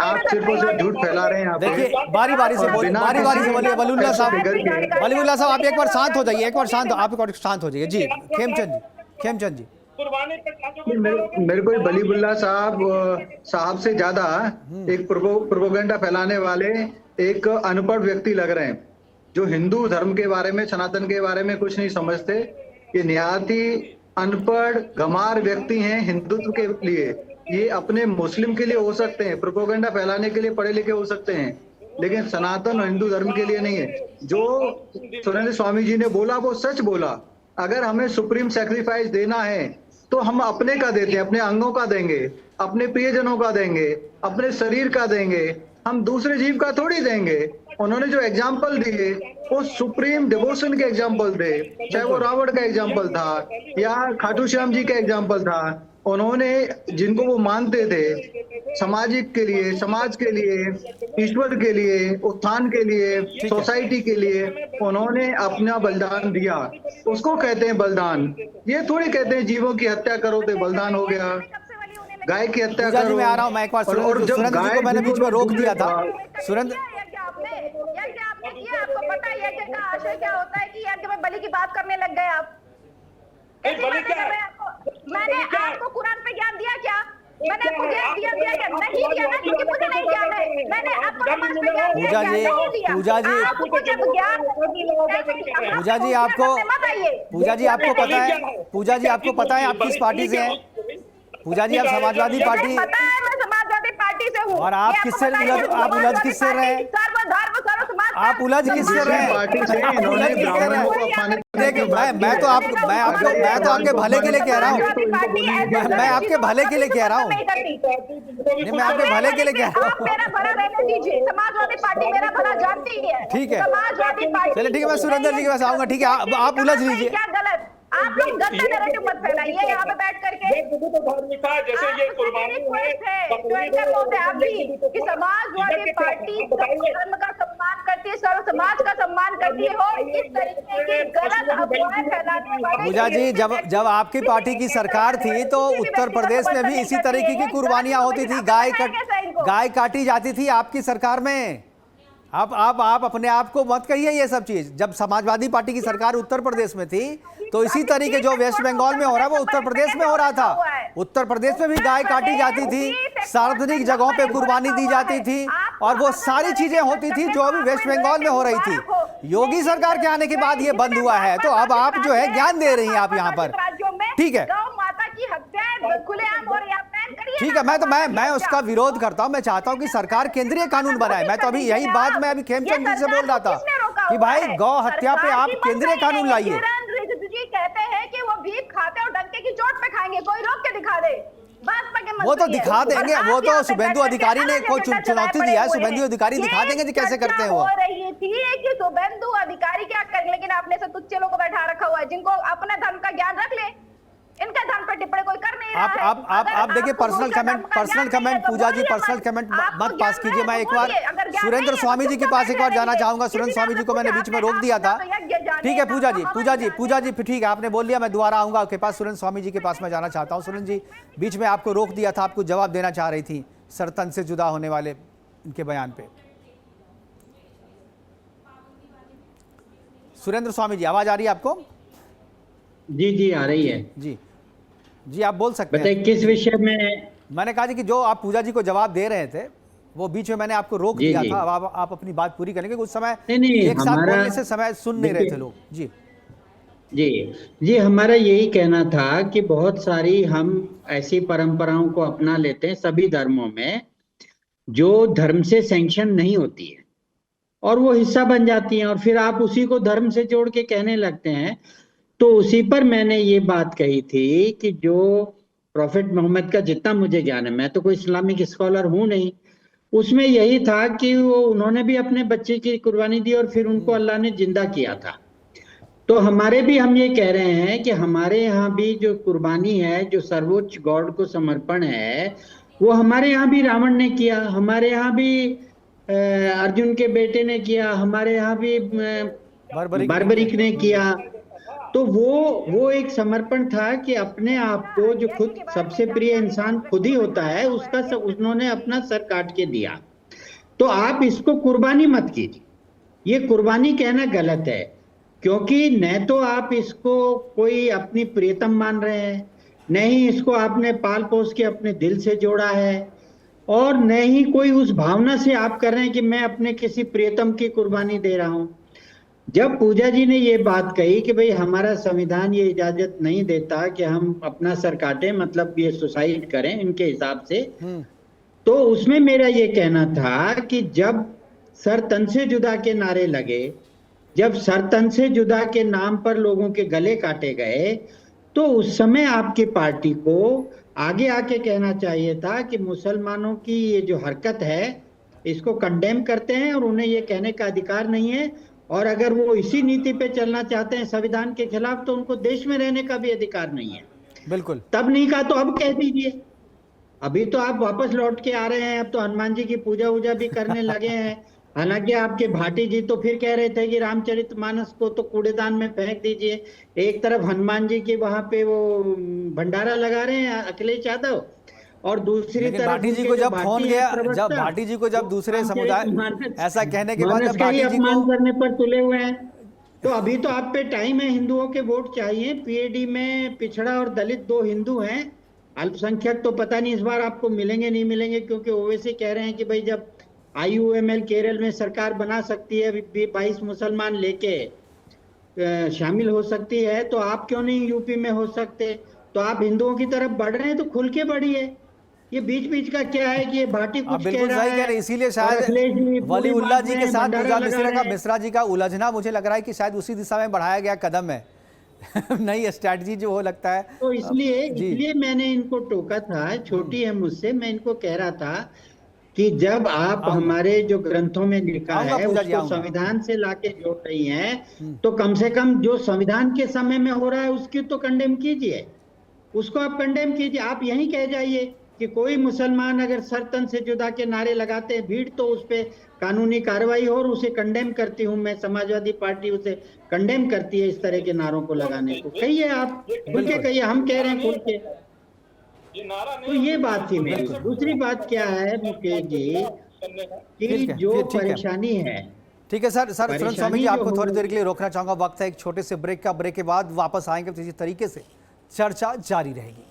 आप सिर्फ और सिर्फ झूठ फैला रहे हैं। देखिए, बारी बारी से बोलिए, वलीउल्लाह साहब, आप एक बार शांत हो जाइए, आप शांत हो जाइए जी। खेमचंद जी, मेरे को वलीउल्लाह साहब से ज्यादा एक प्रोपेगेंडा फैलाने वाले एक अनपढ़ व्यक्ति लग रहे हैं, जो हिंदू धर्म के बारे में, सनातन के बारे में कुछ नहीं समझते। ये निहायत ही अनपढ़ गंवार व्यक्ति हैं हिंदुत्व के लिए। ये अपने मुस्लिम के लिए हो सकते हैं, प्रोपेगेंडा फैलाने के लिए पढ़े लिखे हो सकते हैं, लेकिन सनातन और हिंदू धर्म के लिए नहीं है। जो सुरेंद्र स्वामी जी ने बोला वो सच बोला। अगर हमें सुप्रीम सैक्रिफाइस देना है तो हम अपने का देते हैं, अपने अंगों का देंगे, अपने प्रियजनों का देंगे, अपने शरीर का देंगे, हम दूसरे जीव का थोड़ी देंगे। उन्होंने जो एग्जाम्पल दिए वो सुप्रीम डिवोशन के एग्जाम्पल थे, चाहे वो रावण का एग्जाम्पल था या खाटू श्याम जी का एग्जाम्पल था। उन्होंने जिनको वो मानते थे, सामाजिक के लिए, समाज के लिए, ईश्वर के लिए, उत्थान के लिए, सोसाइटी के लिए उन्होंने अपना बलिदान दिया, उसको कहते हैं बलिदान। ये थोड़ी कहते हैं जीवों की हत्या करो तो बलिदान हो गया। गाय की हत्या पूजा जी करो। मैं आ रहा हूँ, मैं एक बार और सुरेंद्र जब सुरेंद्र जी गाय को मैंने बीच में रोक दिया था। सुरेंद्र यज्ञ आपने किया, आपको पता है यज्ञ का आशय क्या होता है कि यज्ञ में बलि की बात करने लग गए आप। नहीं, बलि क्या है? मैंने आपको कुरान पे ज्ञान दिया क्या? मैंने आपको ज्ञान दिया क्या? नहीं दिया ना, क्योंकि मुझे नहीं ज्ञान है। मैंने आपको नमाज पे ज्ञान दिया पूजा क्या? जी, नहीं दिया। पूजा जी, आपको जब ज्ञान पूजा जी आपको, पूजा जी आपको पता है, पूजा जी आपको पता है आप किस पार्टी से हैं? पूजा जी आप समाजवादी पार्टी, पता है मैं समाजवादी पार्टी से हूँ। और आप किससे आप उलझ किससे रहे हैं? आप उलझ किससे रहे हैं? पार्टी से इन्होंने ब्राह्मणों को अपमानित देखिए मैं तो आपके भले के लिए कह रहा हूँ, मैं आपके भले के लिए कह रहा हूँ, नहीं मैं आपके भले के लिए कह रहा आप मेरा भला रहने दीजिए। समाजवादी पार्टी मेरा भला जानती है। ठीक है। समाजवादी पार्टी, चलिए ठीक है, मैं सुरेंद्र जी के पास आऊंगा। ठीक है, आप उलझ लीजिए। क्या गलत, आप लोग गंदा नैरेटिव मत फैलाइए यहाँ पे बैठ करके। धार्मिकता जैसे ये कुर्बानी है कि समाजवादी पार्टी धर्म का सम्मान करती है, सर्व समाज का सम्मान करती है, और इस तरीके की गलत अफवाहें फैलाने वाले। पूजा जी जब आपकी पार्टी की सरकार थी तो उत्तर प्रदेश में भी इसी तरीके की कुर्बानियां होती थी, गाय काटी जाती थी आपकी सरकार में। आप अपने आप को मत कहिए ये सब चीज। जब समाजवादी पार्टी की सरकार उत्तर प्रदेश में थी तो इसी तरीके जो वेस्ट बंगाल में हो रहा है वो उत्तर प्रदेश में हो रहा था। उत्तर प्रदेश में भी गाय काटी जाती थी, सार्वजनिक जगहों पे कुर्बानी दी जाती थी, और वो सारी चीजें होती थी जो अभी वेस्ट बंगाल में हो रही थी। योगी सरकार के आने के बाद ये बंद हुआ है, तो अब आप जो है ज्ञान दे रही हैं आप यहाँ पर। ठीक है, माता की हत्याएं खुलेआम हो रही है, ठीक है, मैं उसका विरोध करता हूं। मैं चाहता हूं कि सरकार केंद्रीय कानून बनाए। मैं तो अभी यही बात मैं अभी खेमचंद जी से बोल रहा था कि भाई गौ हत्या पे आप केंद्रीय कानून लाइए। जी कहते हैं कि वो भीख खाते और डंके की चोट पे खाएंगे, कोई रोक के दिखा दे। वो तो दिखा देंगे, वो तो शुभेंदु अधिकारी ने कोई चुनौती दिया है, शुभेंदु अधिकारी दिखा देंगे कि कैसे करते हैं वो। हो रही थी कि शुभेंदु अधिकारी क्या करें, लेकिन आपने से तुच्छ लोगों को बैठा रखा हुआ है जिनको अपने धर्म का ज्ञान रख ले। इनका धर्म पर टिप्पणी कोई कर नहीं रहा है। आप देखिए पर्सनल कमेंट पूजा जी पर्सनल कमेंट मत पास कीजिए। मैं एक बार सुरेंद्र स्वामी जी के पास एक बार जाना चाहूंगा। सुरेंद्र स्वामी जी को मैंने बीच में रोक दिया था। ठीक है पूजा जी ठीक है, आपने बोल दिया, मैं दोबारा आऊंगा आपके पास। सुरेंद्र स्वामी जी के पास मैं जाना चाहता हूँ। सुरेंद्र जी बीच में आपको रोक दिया था, आपको जवाब देना चाह रही थी सर तन से जुदा होने वाले इनके बयान पे। सुरेंद्र स्वामी जी आवाज आ रही है आपको? जी आ रही है जी आप बोल सकते हैं। किस विषय में? मैंने कहा जी कि जो आप पूजा जी को जवाब दे रहे थे वो बीच में मैंने आपको रोक दिया था। अब आप अपनी बात पूरी करेंगे, उस समय एक साथ बोलने से समय सुन नहीं रहे थे लोग। जी हमारा यही कहना था कि बहुत सारी हम ऐसी परंपराओं को अपना लेते हैं सभी धर्मों में जो धर्म से सैंक्शन नहीं होती है और वो हिस्सा बन जाती हैं, और फिर आप उसी को धर्म से जोड़ के कहने लगते हैं। तो उसी पर मैंने ये बात कही थी कि जो प्रॉफेट मोहम्मद का जितना मुझे ज्ञान है, मैं तो कोई इस्लामिक स्कॉलर हूं नहीं, उसमें यही था कि वो उन्होंने भी अपने बच्चे की कुर्बानी दी और फिर उनको अल्लाह ने जिंदा किया था। तो हमारे भी हम ये कह रहे हैं कि हमारे यहाँ भी जो कुर्बानी है, जो सर्वोच्च गॉड को समर्पण है, वो हमारे यहाँ भी रावण ने किया, हमारे यहाँ भी अर्जुन के बेटे ने किया, हमारे यहाँ भी बर्बरिक ने किया। तो वो एक समर्पण था कि अपने आप को, जो खुद सबसे प्रिय इंसान खुद ही होता है, उसका उन्होंने अपना सर काट के दिया। तो आप इसको कुर्बानी मत कीजिए, ये कुर्बानी कहना गलत है, क्योंकि न तो आप इसको कोई अपनी प्रियतम मान रहे हैं, न ही इसको आपने पाल पोस के अपने दिल से जोड़ा है, और न ही कोई उस भावना से आप कर रहे हैं कि मैं अपने किसी प्रियतम की कुर्बानी दे रहा हूं। जब पूजा जी ने ये बात कही कि भाई हमारा संविधान ये इजाजत नहीं देता कि हम अपना सर काटें, मतलब ये सुसाइड करें इनके हिसाब से, तो उसमें मेरा ये कहना था कि जब सर तन से जुदा के नारे लगे, जब सर तन से जुदा के नाम पर लोगों के गले काटे गए, तो उस समय आपकी पार्टी को आगे आके कहना चाहिए था कि मुसलमानों की ये जो हरकत है इसको कंडेम करते हैं और उन्हें ये कहने का अधिकार नहीं है, और अगर वो इसी नीति पे चलना चाहते हैं संविधान के खिलाफ, तो उनको देश में रहने का भी अधिकार नहीं है। बिल्कुल। तब नहीं कहा तो अब कह दीजिए। अभी तो आप वापस लौट के आ रहे हैं, अब तो हनुमान जी की पूजा वूजा भी करने लगे हैं। हालांकि आपके भाटी जी तो फिर कह रहे थे कि रामचरितमानस को तो कूड़ेदान में फेंक दीजिए। एक तरफ हनुमान जी के वहां पे वो भंडारा लगा रहे हैं अखिलेश यादव, और दूसरी लेकिन तरफ भाटी जी उनके को जो जब फोन भारतीय गया, प्रवक्ता, जब भाटी जी को जब वो दूसरे रामचरित समुदाय मानस ऐसा कहने के बाद मानस जब का ही भाटी जी अपमान को, करने पर तुले हुए हैं। तो अभी तो आप पे टाइम है, हिंदुओं के वोट चाहिए। पीएडी में पिछड़ा और दलित 2 हिंदू हैं, अल्पसंख्यक तो पता नहीं इस बार आपको मिलेंगे नहीं मिलेंगे, क्योंकि ओवैसी कह रहे हैं कि भाई जब आईयूएमएल केरल में सरकार बना सकती है, 22 मुसलमान लेके शामिल हो सकती है, तो आप क्यों नहीं यूपी में हो सकते? तो आप हिंदुओं की तरफ बढ़ रहे हैं तो खुल के बढ़िए। ये बीच बीच का क्या है कि ये भाटी आप कुछ कह बिल्कुल रहा सही कह रहे है हैं, इसीलिए और शायद अखिलेश जी पूरी वलीउल्लाह बात जी के में साथ भंडारा पूजा लगा रहे हैं। मिश्रा जी का उलझना मुझे लग रहा है कि शायद उसी दिशा में बढ़ाया गया कदम है। नई स्ट्रैटेजी जो हो लगता है। तो इसलिए जी इसलिए मैंने इनको टोका था, छोटी है मुझसे, मैं इनको कह रहा था कि जब आप आऊंगा हमारे जो ग्रंथों में लिखा आऊंगा है पूजा जी, उसको आऊंगा। संविधान से लाके जोड़ रही हैं, तो कम से कम जो संविधान के समय में हो रहा है उसकी तो कंडेम कीजिए, उसको आप कंडेम कीजिए। आप यही कह जाइए कि कोई मुसलमान अगर सर तन से जुदा के नारे लगाते हैं भीड़, तो उस पर कानूनी कार्रवाई हो और उसे कंडेम करती हूं मैं, समाजवादी पार्टी उसे कंडेम करती है इस तरह के नारों को लगाने को। कहिए, आप खुल के कहिए, हम कह रहे हैं खुल के। ये नारा तो ये बात थी मेरी। दूसरी बात क्या है मुकेश जी, कि ठीक है, जो ठीक है। परेशानी है, ठीक है सर। सुरेंद्र स्वामी परेशानी जी, जो आपको हो थोड़ी देर रही के लिए रोकना चाहूंगा, वक्त है एक छोटे से ब्रेक का। ब्रेक के बाद वापस आएंगे तो इसी तरीके से चर्चा जारी रहेगी।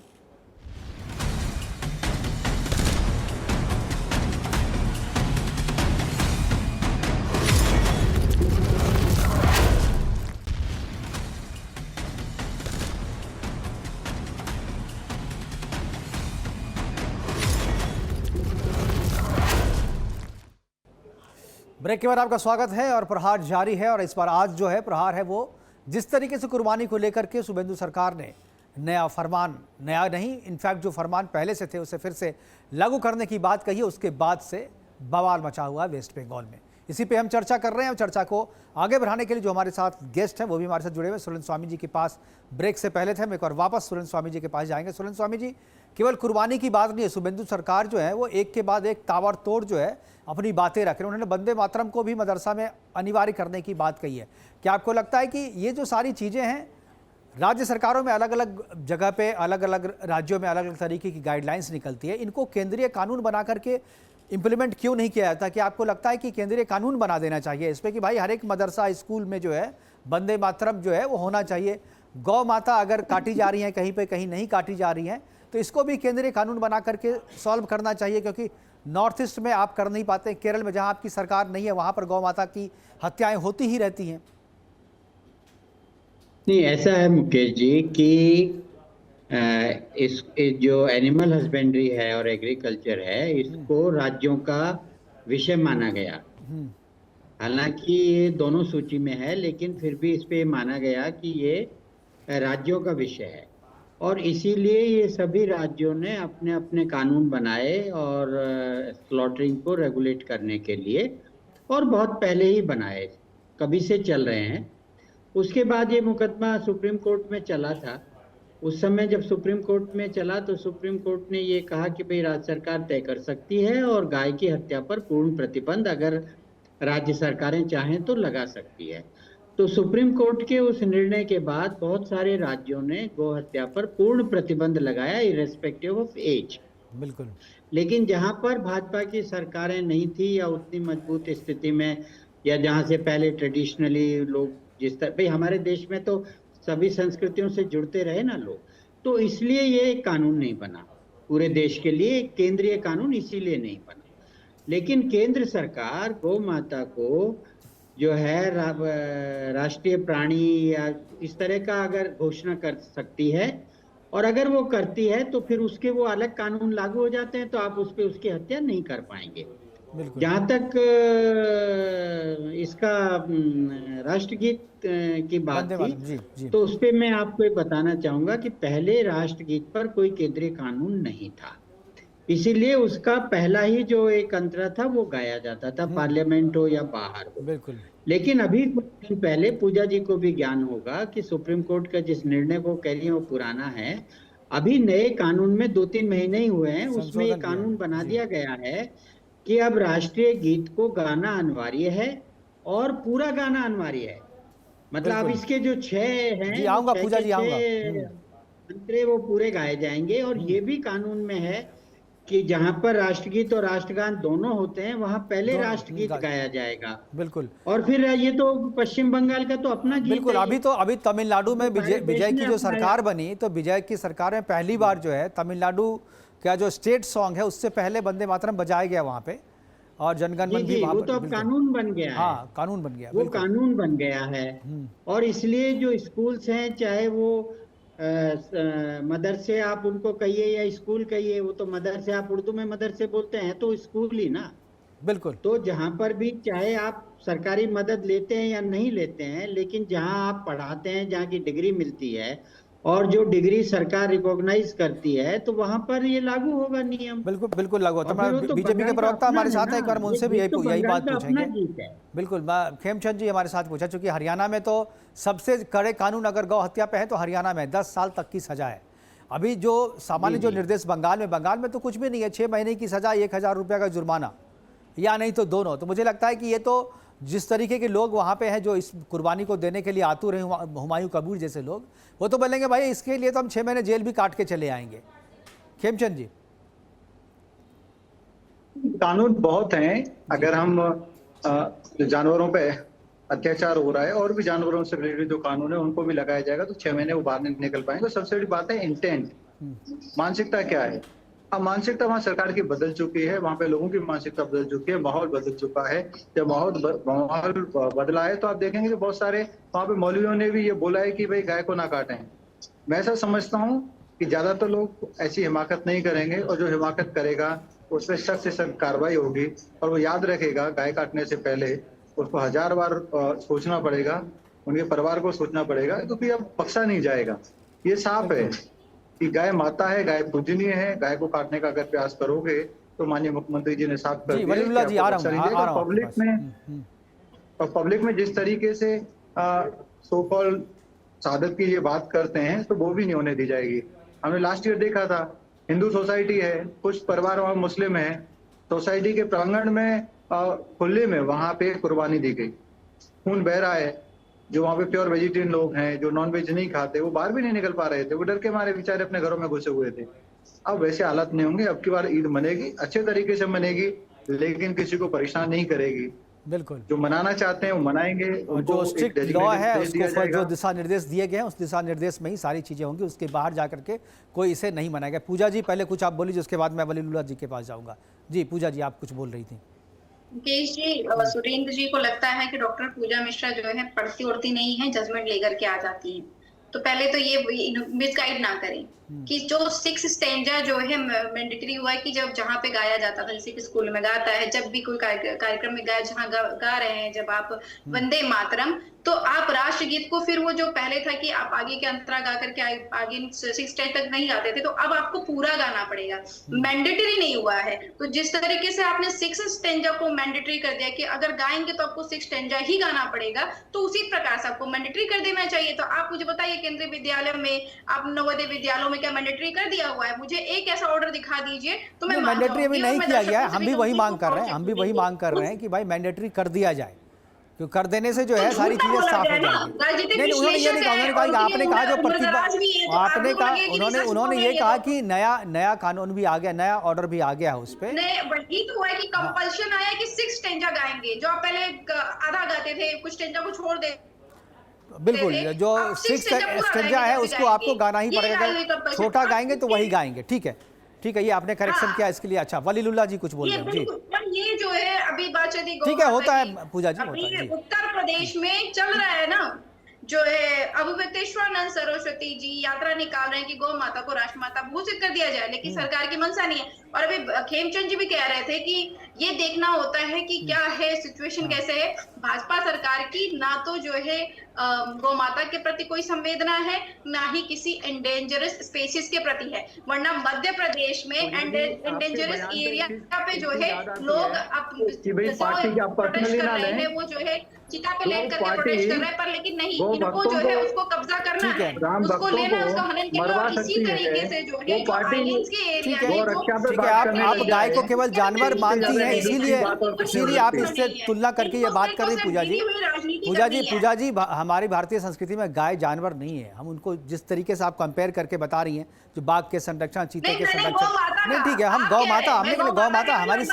ब्रेक के बाद आपका स्वागत है और प्रहार जारी है। और इस बार आज जो है प्रहार है वो जिस तरीके से कुर्बानी को लेकर के शुभेंदु सरकार ने नया फरमान, नया नहीं इनफैक्ट जो फरमान पहले से थे उसे फिर से लागू करने की बात कही है, उसके बाद से बवाल मचा हुआ है वेस्ट बंगाल में। इसी पे हम चर्चा कर रहे हैं। चर्चा को आगे बढ़ाने के लिए जो हमारे साथ गेस्ट हैं वो भी हमारे साथ जुड़े हुए। सुरेंद्र स्वामी जी के पास ब्रेक से पहले थे, हम एक और वापस सुरेंद्र स्वामी जी के पास जाएंगे। सुरेंद्र स्वामी जी, केवल कुर्बानी की बात नहीं है, शुभेंदु सरकार जो है वो एक के बाद एक ताबड़तोड़ जो है अपनी बातें रख रहे हैं। उन्होंने वंदे मातरम को भी मदरसा में अनिवार्य करने की बात कही है। क्या आपको लगता है कि ये जो सारी चीज़ें हैं, राज्य सरकारों में अलग अलग जगह पे, अलग अलग राज्यों में अलग अलग तरीके की गाइडलाइंस निकलती है, इनको केंद्रीय कानून बना करके इम्प्लीमेंट क्यों नहीं किया जाता? कि आपको लगता है कि केंद्रीय कानून बना देना चाहिए इस पर कि भाई हर एक मदरसा स्कूल में जो है वंदे मातरम जो है वो होना चाहिए? गौ माता अगर काटी जा रही हैं कहीं पे, कहीं नहीं काटी जा रही हैं, तो इसको भी केंद्रीय कानून बना करके सॉल्व करना चाहिए, क्योंकि नॉर्थ ईस्ट में आप कर नहीं पाते, केरल में जहां आपकी सरकार नहीं है वहां पर गौ माता की हत्याएं होती ही रहती हैं। नहीं, ऐसा है मुकेश जी कि इस जो एनिमल हस्बेंड्री है और एग्रीकल्चर है, इसको राज्यों का विषय माना गया। हालांकि ये दोनों सूची में है, लेकिन फिर भी इस पे माना गया कि ये राज्यों का विषय है, और इसीलिए ये सभी राज्यों ने अपने अपने कानून बनाए और स्लॉटरिंग को रेगुलेट करने के लिए, और बहुत पहले ही बनाए, कभी से चल रहे हैं। उसके बाद ये मुकदमा सुप्रीम कोर्ट में चला था। उस समय जब सुप्रीम कोर्ट में चला तो सुप्रीम कोर्ट ने ये कहा कि भाई राज्य सरकार तय कर सकती है और गाय की हत्या पर पूर्ण प्रतिबंध अगर राज्य सरकारें चाहें तो लगा सकती है। तो सुप्रीम कोर्ट के उस निर्णय के बाद बहुत सारे राज्यों ने गौ हत्या पर पूर्ण प्रतिबंध लगाया, इरेस्पेक्टिव ऑफ एज। बिल्कुल। लेकिन जहां पर भाजपा की सरकारें नहीं थी या उतनी मजबूत स्थिति में, या जहां से पहले ट्रेडिशनली लोग जिस तरह, भाई हमारे देश में तो सभी संस्कृतियों से जुड़ते रहे ना लोग, तो इसलिए ये कानून नहीं बना पूरे देश के लिए, केंद्रीय कानून इसीलिए नहीं बना। लेकिन केंद्र सरकार गौ माता को जो है राष्ट्रीय प्राणी या इस तरह का अगर घोषणा कर सकती है, और अगर वो करती है तो फिर उसके वो अलग कानून लागू हो जाते हैं, तो आप उस पे उसकी हत्या नहीं कर पाएंगे। जहां तक इसका राष्ट्रगीत की बात थी, तो उस पे मैं आपको ये बताना चाहूंगा कि पहले राष्ट्रगीत पर कोई केंद्रीय कानून नहीं था, इसीलिए उसका पहला ही जो एक अंतरा था वो गाया जाता था, पार्लियामेंट हो या बाहर हो। बिल्कुल। लेकिन अभी कुछ दिन पहले, पूजा जी को भी ज्ञान होगा कि सुप्रीम कोर्ट का जिस निर्णय को कह रही है वो पुराना है, अभी नए कानून में 2-3 महीने ही हुए हैं, उसमें ये कानून बना दिया गया है कि अब राष्ट्रीय गीत को गाना अनिवार्य है और पूरा गाना अनिवार्य है। मतलब अब इसके जो 6 हैं, पूजा जी आऊंगा, मंत्रे वो पूरे गाए जाएंगे। और ये भी कानून में है कि जहां पर राष्ट्रगीत और राष्ट्रगान दोनों होते हैं वहां पहले दोनों राष्ट्रगीत गाया जाएगा, बिल्कुल और फिर ये तो पश्चिम बंगाल का तो अपना गीत बिल्कुल। है। अभी तमिलनाडु में विजय देश की ने जो अपनाया। सरकार बनी, तो विजय की सरकार में पहली बार जो है तमिलनाडु का जो स्टेट सॉन्ग है उससे पहले वंदे मातरम बजाया गया वहाँ पे, और जनगण मन भी वहाँ वो पर तो अब बिल्कुल। कानून बन गया है। हाँ, कानून बन गया, वो बिल्कुल। कानून बन गया है। और इसलिए जो स्कूल्स हैं, चाहे वो मदरसे आप उनको कहिए या स्कूल कहिए, वो तो मदरसे, आप उर्दू में मदरसे बोलते हैं तो स्कूल ही ना। बिल्कुल तो जहां पर भी चाहे आप सरकारी मदद लेते हैं या नहीं लेते हैं, लेकिन जहां आप पढ़ाते हैं, जहां की डिग्री मिलती है और जो डिग्री सरकार रिकॉग्नाइज करती है, तो वहां पर ये लागू होगा नियम। बिल्कुल बिल्कुल लागू होता और फिर वो है। तो बीजेपी के बंगाल का प्रवक्ता अपना हमारे है साथ है, एक बार ना, हम उनसे ये भी गीत तो यही बंगाल बात का अपना पूछेंगे। गीत है। बिल्कुल, खेमचंद जी हमारे साथ पूछा, चूंकि हरियाणा में तो सबसे कड़े कानून अगर गौ हत्या पे है तो हरियाणा में 10 साल तक की सजा है। अभी जो सामान्य जो निर्देश बंगाल में तो कुछ भी नहीं है, 6 महीने की सजा, 1000 रुपये का जुर्माना, या नहीं तो दोनों। तो मुझे लगता है कि ये तो जिस तरीके के लोग वहाँ पे हैं जो इस कुर्बानी को देने के लिए आतुर हैं, हुमायूं कबीर जैसे लोग, वो तो बोलेंगे भाई इसके लिए तो हम 6 महीने जेल भी काट के चले आएंगे। खेमचंद जी, कानून बहुत हैं। अगर हम जो जानवरों पे अत्याचार हो रहा है और भी जानवरों से रिलेटेड जो कानून है उनको भी लगाया जाएगा तो 6 महीने वो बाहर नहीं निकल पाएंगे। तो सबसे बड़ी बात है इंटेंट, मानसिकता क्या है। अब मानसिकता वहाँ सरकार की बदल चुकी है, वहाँ पे लोगों की मानसिकता बदल चुकी है, माहौल बदल चुका है। जब माहौल बदला है तो आप देखेंगे कि बहुत सारे वहाँ पे मौलवियों ने भी ये बोला है कि भाई गाय को ना काटें। मैं ऐसा समझता हूँ कि ज्यादातर लोग ऐसी हिमाकत नहीं करेंगे, और जो हिमाकत करेगा उस पर सख्त से सख्त कार्रवाई होगी। और वो याद रखेगा गाय काटने से पहले उसको 1000 बार सोचना पड़ेगा, उनके परिवार को सोचना पड़ेगा, क्योंकि अब बख्शा नहीं जाएगा। ये साफ है कि गाय माता है, गाय पूजनीय है। गाय को काटने का अगर प्रयास करोगे तो माननीय मुख्यमंत्री जी ने साफ कर दिया वलीउल्लाह जी, आ रहा हूं पब्लिक में जिस तरीके से सो कॉल शहादत की ये बात करते हैं तो वो भी नहीं होने दी जाएगी। हमने लास्ट ईयर देखा था, हिंदू सोसाइटी है, कुछ परिवार वहाँ मुस्लिम है, सोसाइटी के प्रांगण में खुले में वहां पे कुर्बानी दी गई, खून बह रहा है। जो वहाँ पे प्योर वेजिटेरियन लोग हैं, जो नॉन वेज नहीं खाते, वो बाहर भी नहीं निकल पा रहे थे, वो डर के मारे बेचारे अपने घरों में घुसे हुए थे। अब वैसे हालात नहीं होंगे। अब की बार ईद मनेगी, अच्छे तरीके से मनेगी, लेकिन किसी को परेशान नहीं करेगी। बिल्कुल, जो मनाना चाहते हैं वो मनाएंगे। और जो स्ट्रिक्ट लॉ है उसको जो दिशा निर्देश दिए गए हैं उस दिशा निर्देश में ही सारी चीजें होंगी, उसके बाहर जाकर के कोई इसे नहीं मनाएगा। पूजा जी पहले कुछ आप बोलिए, उसके बाद मैं वलीउल्लाह जी के पास जाऊंगा। जी पूजा जी, आप कुछ बोल रही थी। मुकेश जी, सुरेंद्र जी को लगता है कि डॉक्टर पूजा मिश्रा जो है पढ़ती उड़ती नहीं है, जजमेंट लेकर के आ जाती है। तो पहले तो ये मिसगाइड ना करें कि जो 6 स्टैंजा जो है मैंडेटरी हुआ है कि जब जहाँ पे गाया जाता था, जैसे कि स्कूल में गाता है, जब भी कोई कार्यक्रम में गाया, जहाँ गा रहे हैं जब आप वंदे मातरम, तो आप राष्ट्रगीत को फिर वो जो पहले था कि आप आगे के अंतरा गा करके आगे 6 स्टेज तक नहीं गाते थे, तो अब आपको पूरा गाना पड़ेगा। मैंडेटरी नहीं हुआ है। तो जिस तरीके से आपने 6 स्टेंजा को मैंडेटरी कर दिया कि अगर गाएंगे तो आपको 6 स्टेंजा ही गाना पड़ेगा, तो उसी प्रकार से आपको मैंडेटरी कर देना चाहिए। तो आप मुझे बताइए, केंद्रीय विद्यालय में, आप नवोदय विद्यालयों में क्या मैंडेटरी कर दिया हुआ है? मुझे एक ऐसा ऑर्डर दिखा दीजिए तो मैं मैंडेटरी अभी नहीं किया गया है। हम भी वही मांग कर रहे हैं कि भाई मैंडेटरी कर दिया जाए, क्यों कर देने से जो है सारी चीजें साफ हो जाएंगी। नहीं, उन्होंने ये नहीं कहा, उन्होंने कहा आपने कहा जो आपने कहा उन्होंने ये कहा कि नया कानून भी आ गया, नया ऑर्डर भी आ गया है उस पे। वही तो है कि कंपल्शन आया कि 6 स्टेंजा गाएंगे, जो आप पहले आधा गाते थे, कुछ स्टेंजा को छोड़ दे। बिल्कुल, जो 6 स्टेंजा है उसको आपको गाना ही पड़ेगा। छोटा गाएंगे तो वही गाएंगे। ठीक है, ये आपने करेक्शन किया, इसके लिए अच्छा। वलीउल्लाह जी कुछ बोल रहे हैं। जी ये जो है अभी बात चली, ठीक है, होता है पूजा जी, होता है। उत्तर प्रदेश में चल रहा है ना, जो है अभुवतेश्वरानंद सरस्वती जी यात्रा निकाल रहे हैं कि गौ माता को राष्ट्रमाता घोषित कर दिया जाए, लेकिन सरकार की मंशा नहीं है। और अभी खेमचंद जी भी कह रहे थे कि ये देखना होता है कि क्या है सिचुएशन, कैसे है। भाजपा सरकार की ना तो जो है गौ माता के प्रति कोई संवेदना है, ना ही किसी एंडेंजरस स्पीशीज के प्रति है। वरना मध्य प्रदेश में एंडेंजरस एरिया पे जो है लोग प्रोटेस्ट कर रहे हैं, वो जो है चिता पे जो लेट करके पार्टी प्रोटेस्ट कर रहे हैं, पर लेकिन नहीं, वो इनको भक्तों जो है को- उसको कब्जा करना ठीक है। है, राम उसको भक्तों लेना है, को उसका हनन करना मरवा है। और इसी सकती है, तरीके से जो है वो जो पार्टी- आइलैंड्स के ठीक एरिया है। है, वो रक्षा पे ठीक है, बात आप करने आप लग गाय जाए। को केवल जानवर मानती हैं, इसीलिए बात इसीलिए आप इससे तुलना करके ये बात कर रही पूजा जी। पूजा जी हमारी भारतीय संस्कृति में गाय जानवर नहीं है। हम उनको जिस तरीके से आप कंपेयर करके बता रही हैं, जो बाघ के संरक्षण, चीते के संरक्षण, नहीं ठीक है, हम गौ माता, हमने कहा गौ माता, हमारी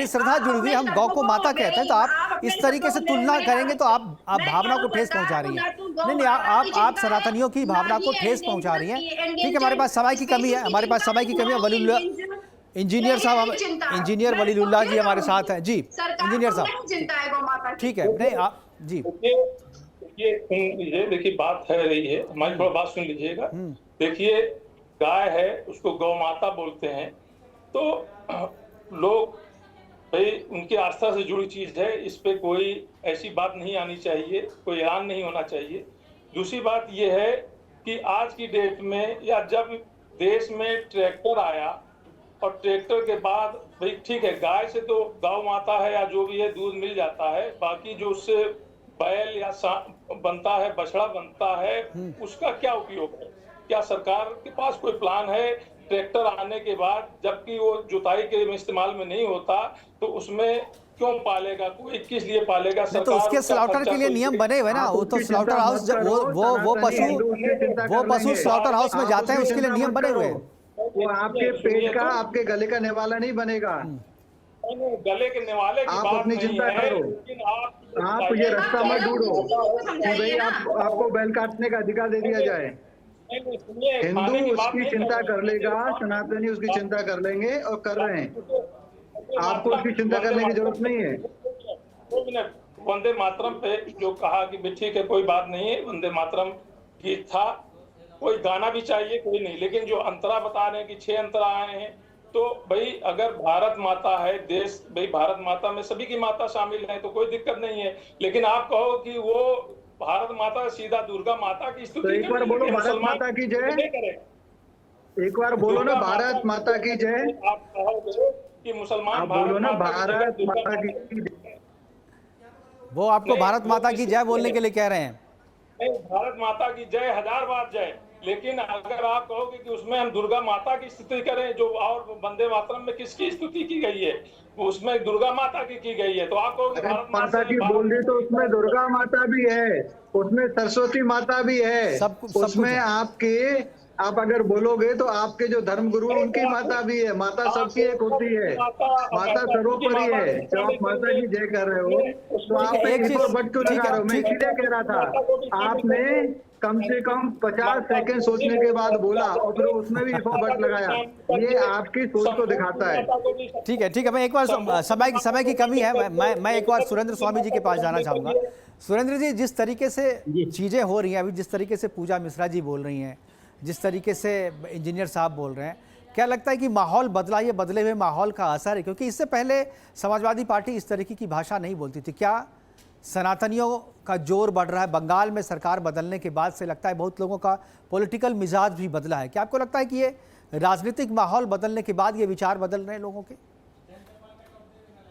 श्रद्धा जुड़ी हुई, हम गौ को माता कहते हैं। तो आप इस तरीके से तुलना करेंगे तो आप भावना को ठेस पहुंचा रही हैं। नहीं, आप सनातनियों की भावना को ठेस पहुंचा रही हैं। ठीक है, हमारे पास समय की कमी है, हमारे पास समय की कमी है। वलीउल्लाह इंजीनियर साहब, इंजीनियर वलीउल्लाह जी हमारे साथ हैं। जी इंजीनियर साहब, ठीक है, नहीं आप जी ये सुन लीजिए, देखिए बात है रही है हमारी, थोड़ा बात सुन लीजिएगा। देखिए गाय है, उसको गौ माता बोलते हैं, तो लोग भाई उनकी आस्था से जुड़ी चीज है, इस पे कोई ऐसी बात नहीं आनी चाहिए, कोई ऐलान नहीं होना चाहिए। दूसरी बात यह है कि आज की डेट में या जब देश में ट्रैक्टर आया और ट्रैक्टर के बाद भाई ठीक है, गाय से तो गौ माता है या जो भी है दूध मिल जाता है, बाकी जो उससे बैल या बनता है, बछड़ा बनता है, उसका क्या उपयोग है? क्या सरकार के पास कोई प्लान है ट्रैक्टर आने के बाद, जबकि वो जुताई के इस्तेमाल में नहीं होता, तो उसमें क्यों पालेगा कोई, किस लिए पालेगा? नहीं, तो उसके स्लॉटर के लिए नियम बने हुए ना, वो तो स्लॉटर हाउस, वो पशु स्लॉटर हाउस में जाते हैं, उसके लिए नियम बने हुए हैं। वो आपके पेट का, आपके गले का निवाला नहीं बनेगा। गले के निवाले की आप बात अपनी नहीं चिंता है, करो। लेकिन आप ये रास्ता मत ढूंढो कि भाई आपको बैल काटने का अधिकार दे दिया जाए। हिंदू उसकी चिंता कर लेगा, सनातनी उसकी चिंता कर लेंगे और कर रहे हैं। आपको उसकी चिंता करने की जरूरत नहीं है। वंदे मातरम पे जो कहा कि ठीक है कोई बात नहीं है, वंदे मातरम गीत था, कोई गाना भी चाहिए, कोई नहीं, लेकिन जो अंतरा बता रहे हैं कि 6 अंतरा आए हैं, तो भाई अगर भारत माता है देश, भाई भारत माता में सभी की माता शामिल है तो कोई दिक्कत नहीं है। लेकिन आप कहो कि वो भारत माता सीधा दुर्गा माता की स्तुति, तो एक बार बोलो भारत माता की जय, एक बार बोलो ना भारत माता की जय। आप कहोगे कि मुसलमान बोलो ना भारत माता की जय। वो आपको भारत माता की जय बोलने के लिए कह रहे हैं। भारत माता की जय 1000 बार जय, लेकिन अगर आप कहोगे कि उसमें हम दुर्गा माता की स्तुति करें, जो और वंदे मातरम में किसकी स्तुति की गई है, उसमें दुर्गा माता की गई है, तो आप कहोगे भारत माता की बोल दी तो उसमें दुर्गा माता भी है, उसमें सरस्वती माता भी है, उसमें आपके, आप अगर बोलोगे तो आपके जो धर्म गुरु उनकी माता भी है। माता सबकी एक होती है, माता सर्वोपरि है। जब आप माता की जय कर रहे हो तो आप एक चीज बट क्यों लगा रहे हो? मैं इसीलिए कह रहा था, आपने कम से कम 50 सेकंड सोचने के बाद बोला और फिर उसमें भी बट लगाया। ये आपकी सोच को दिखाता है। ठीक है, मैं एक बार समय की कमी है, मैं एक बार सुरेंद्र स्वामी जी के पास जाना चाहूंगा। सुरेंद्र जी, जिस तरीके से चीजें हो रही हैं अभी, जिस तरीके से पूजा मिश्रा जी बोल रही हैं, जिस तरीके से इंजीनियर साहब बोल रहे हैं, क्या लगता है कि माहौल बदला, ये बदले हुए माहौल का असर है? क्योंकि इससे पहले समाजवादी पार्टी इस तरीके की भाषा नहीं बोलती थी। क्या सनातनियों का जोर बढ़ रहा है? बंगाल में सरकार बदलने के बाद से लगता है बहुत लोगों का पॉलिटिकल मिजाज भी बदला है। क्या आपको लगता है कि ये राजनीतिक माहौल बदलने के बाद ये विचार बदल रहे हैं लोगों के?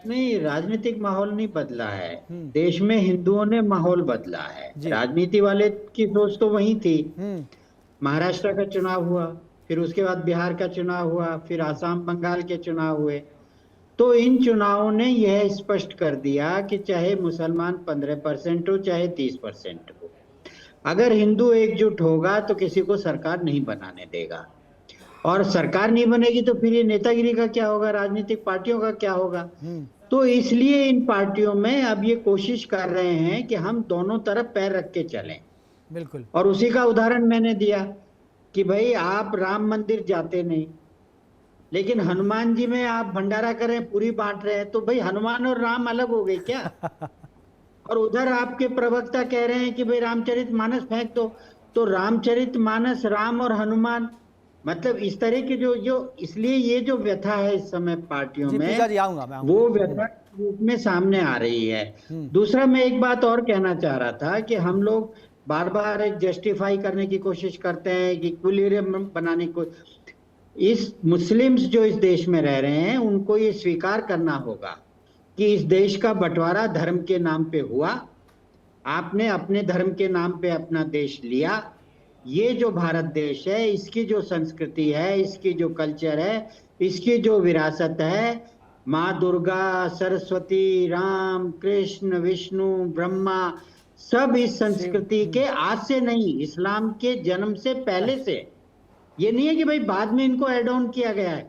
नहीं, राजनीतिक माहौल नहीं बदला है, देश में हिंदुओं ने माहौल बदला है। राजनीति वाले की सोच तो वही थी। महाराष्ट्र का चुनाव हुआ, फिर उसके बाद बिहार का चुनाव हुआ, फिर आसाम बंगाल के चुनाव हुए, तो इन चुनावों ने यह स्पष्ट कर दिया कि चाहे मुसलमान 15% हो चाहे 30% हो, अगर हिंदू एकजुट होगा तो किसी को सरकार नहीं बनाने देगा। और सरकार नहीं बनेगी तो फिर ये नेतागिरी का क्या होगा, राजनीतिक पार्टियों का क्या होगा? तो इसलिए इन पार्टियों में अब ये कोशिश कर रहे हैं कि हम दोनों तरफ पैर रख के चलें। बिल्कुल। और उसी का उदाहरण मैंने दिया कि भाई आप राम मंदिर जाते नहीं, लेकिन हनुमान जी में आप भंडारा करें, पूरी बांट रहे हैं, तो भाई हनुमान और राम अलग हो गए क्या? और उधर आपके प्रवक्ता कह रहे हैं कि भाई रामचरितमानस फेंक दो, तो रामचरितमानस, राम और हनुमान, मतलब इस तरह के जो इसलिए ये जो व्यथा है इस समय पार्टियों में, वो व्यथा में सामने आ रही है। दूसरा, मैं एक बात और कहना चाह रहा था कि हम लोग बार बार एक जस्टिफाई करने की कोशिश करते हैं कि इक्विलिब्रियम बनाने को, इस मुस्लिम्स जो इस देश में रह रहे हैं उनको ये स्वीकार करना होगा कि इस देश का बंटवारा धर्म के नाम पे हुआ, आपने अपने धर्म के नाम पे अपना देश लिया। ये जो भारत देश है, इसकी जो संस्कृति है, इसकी जो कल्चर है, इसकी जो विरासत है, माँ दुर्गा, सरस्वती, राम, कृष्ण, विष्णु, ब्रह्मा, सब इस संस्कृति के आज से नहीं, इस्लाम के जन्म से पहले से। ये नहीं है कि भाई बाद में इनको ऐड ऑन किया गया है,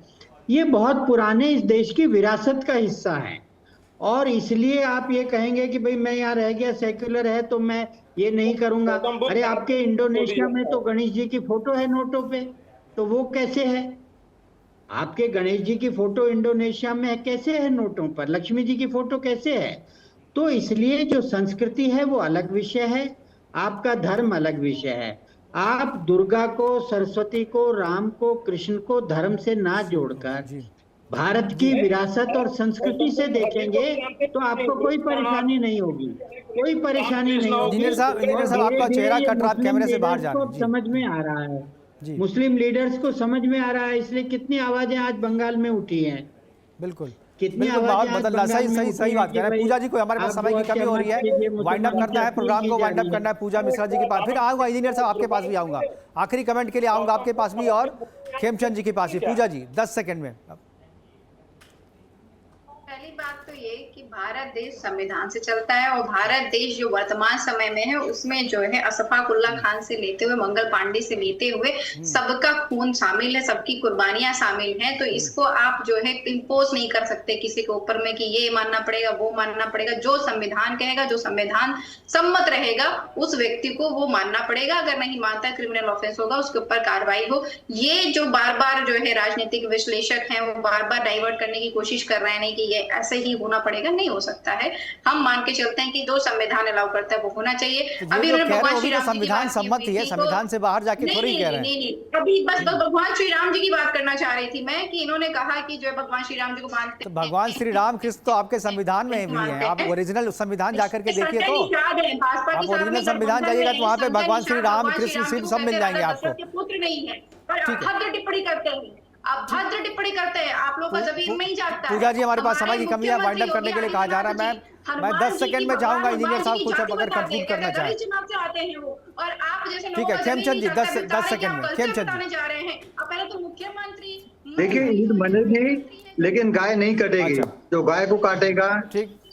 ये बहुत पुराने इस देश की विरासत का हिस्सा है। और इसलिए आप ये कहेंगे कि भाई मैं यहाँ रह गया, सेक्युलर है तो मैं ये नहीं करूंगा। अरे आपके इंडोनेशिया में तो गणेश जी की फोटो है नोटों पे, तो वो कैसे है? आपके गणेश जी की फोटो इंडोनेशिया में कैसे है नोटों पर? लक्ष्मी जी की फोटो कैसे है? तो इसलिए जो संस्कृति है वो अलग विषय है, आपका धर्म अलग विषय है। आप दुर्गा को, सरस्वती को, राम को, कृष्ण को धर्म से ना जोड़कर भारत की विरासत और संस्कृति से देखेंगे तो आपको कोई परेशानी नहीं होगी, कोई परेशानी नहीं होगी। इंजीनियर साहब आपका चेहरा कट रहा, आप कैमरे से बाहर जा रहे हैं। समझ में आ रहा है, मुस्लिम लीडर्स को समझ में आ रहा है, इसलिए कितनी आवाजें आज बंगाल में उठी हैं। बिल्कुल, कितनी बहुत बदल, सही बात कह रहे हैं। पूजा जी को हमारे पास समय की कमी हो रही है, वाइंड अप करना है प्रोग्राम को, वाइंड अप करना है। पूजा मिश्रा जी के पास फिर आऊंगा, इंजीनियर साहब आपके पास भी आऊंगा, आखिरी कमेंट के लिए आऊंगा आपके पास भी, और खेमचंद जी के पास भी। पूजा जी 10 सेकंड में। पहली बात तो ये कि भारत देश संविधान से चलता है, और भारत देश जो वर्तमान समय में है उसमें जो है अशफाक उल्लाह खान से लेते हुए मंगल पांडे से लेते हुए सबका खून शामिल है, सबकी कुर्बानियां शामिल हैं। तो इसको आप जो है इम्पोज नहीं कर सकते किसी के ऊपर में कि ये मानना पड़ेगा, वो मानना पड़ेगा। जो संविधान कहेगा, जो संविधान सम्मत रहेगा, उस व्यक्ति को वो मानना पड़ेगा। अगर नहीं मानता, क्रिमिनल ऑफेंस होगा, उसके ऊपर कार्रवाई हो। ये जो बार बार जो है राजनीतिक विश्लेषक हैं वो बार बार डाइवर्ट करने की कोशिश कर रहे हैं कि ये ऐसे ही होना पड़ेगा, नहीं हो सकता है। हम मान के चलते हैं कि जो संविधान अलाउ करता है वो होना चाहिए। अभी भगवान श्री राम जी संविधान सम्मत ही है, संविधान से बाहर जाके थोड़ी कह रहे हैं। नहीं, अभी बस भगवान श्री राम जी की बात करना चाह रही थी मैं, कि इन्होंने कहा कि जो है भगवान श्री राम जी को मानते हैं। भगवान श्री राम कृष्ण तो आपके संविधान में भी है, आप ओरिजिनल संविधान जाकर के देखिए तो, आप ओरिजिनल संविधान जाइएगा तो वहाँ पे भगवान श्री राम, कृष्ण, शिव सब मिल जाएंगे आपको। पुत्र नहीं है, भद्र टिप्पणी करते हैं, आप भद्र टिप्पणी करते हैं, आप लोग का जमीन में ही जाता है। पूजा जी हमारे पास समय की कमी है, वाइंड अप करने के लिए कहा जा रहा है। मैं 10 सेकंड में चाहूंगा इंजीनियर साहब कुछ अगर कंक्लूड करना चाहें। और आप जैसे ठीक है, खेमचंद जी 10 सेकंड में। खेमचंद जी जा रहे हैं, अब पहले तो मुख्यमंत्री देखिए, ईद बनेगी लेकिन गाय नहीं कटेगी। जो गाय को काटेगा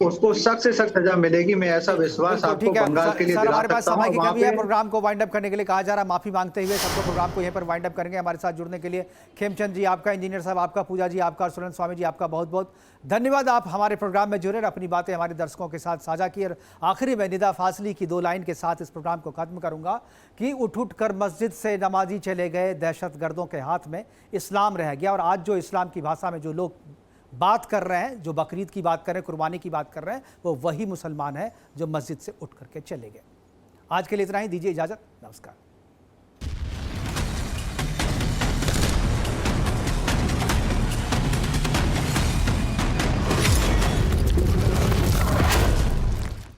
उसको सख्त से सख्त सजा मिलेगी। मैं ऐसा विश्वास आपको बंगाल के लिए दिला सकता हूं। हमारे पास समय की कमी है, प्रोग्राम को वाइंड अप करने के लिए कहा जा रहा है। माफी मांगते हुए सबको प्रोग्राम को यहीं पर वाइंड अप करेंगे। हमारे साथ जुड़ने के लिए खेमचंद जी आपका, इंजीनियर साहब आपका, पूजा जी आपका, और सुरेंद्र स्वामी जी आपका बहुत बहुत धन्यवाद। आप हमारे प्रोग्राम में जुड़े और अपनी बातें हमारे दर्शकों के साथ साझा की। और आखिरी में निदा फासली की 2 लाइन के साथ इस प्रोग्राम को खत्म करूंगा कि उठ उठ कर मस्जिद से नमाजी चले गए, दहशतगर्दों के हाथ में इस्लाम रह गया। और आज जो इस्लाम की भाषा में जो लोग बात कर रहे हैं, जो बकरीद की बात कर रहे हैं, कुर्बानी की बात कर रहे हैं, वो वही मुसलमान है जो मस्जिद से उठ करके चले गए। आज के लिए इतना ही, दीजिए इजाजत, नमस्कार।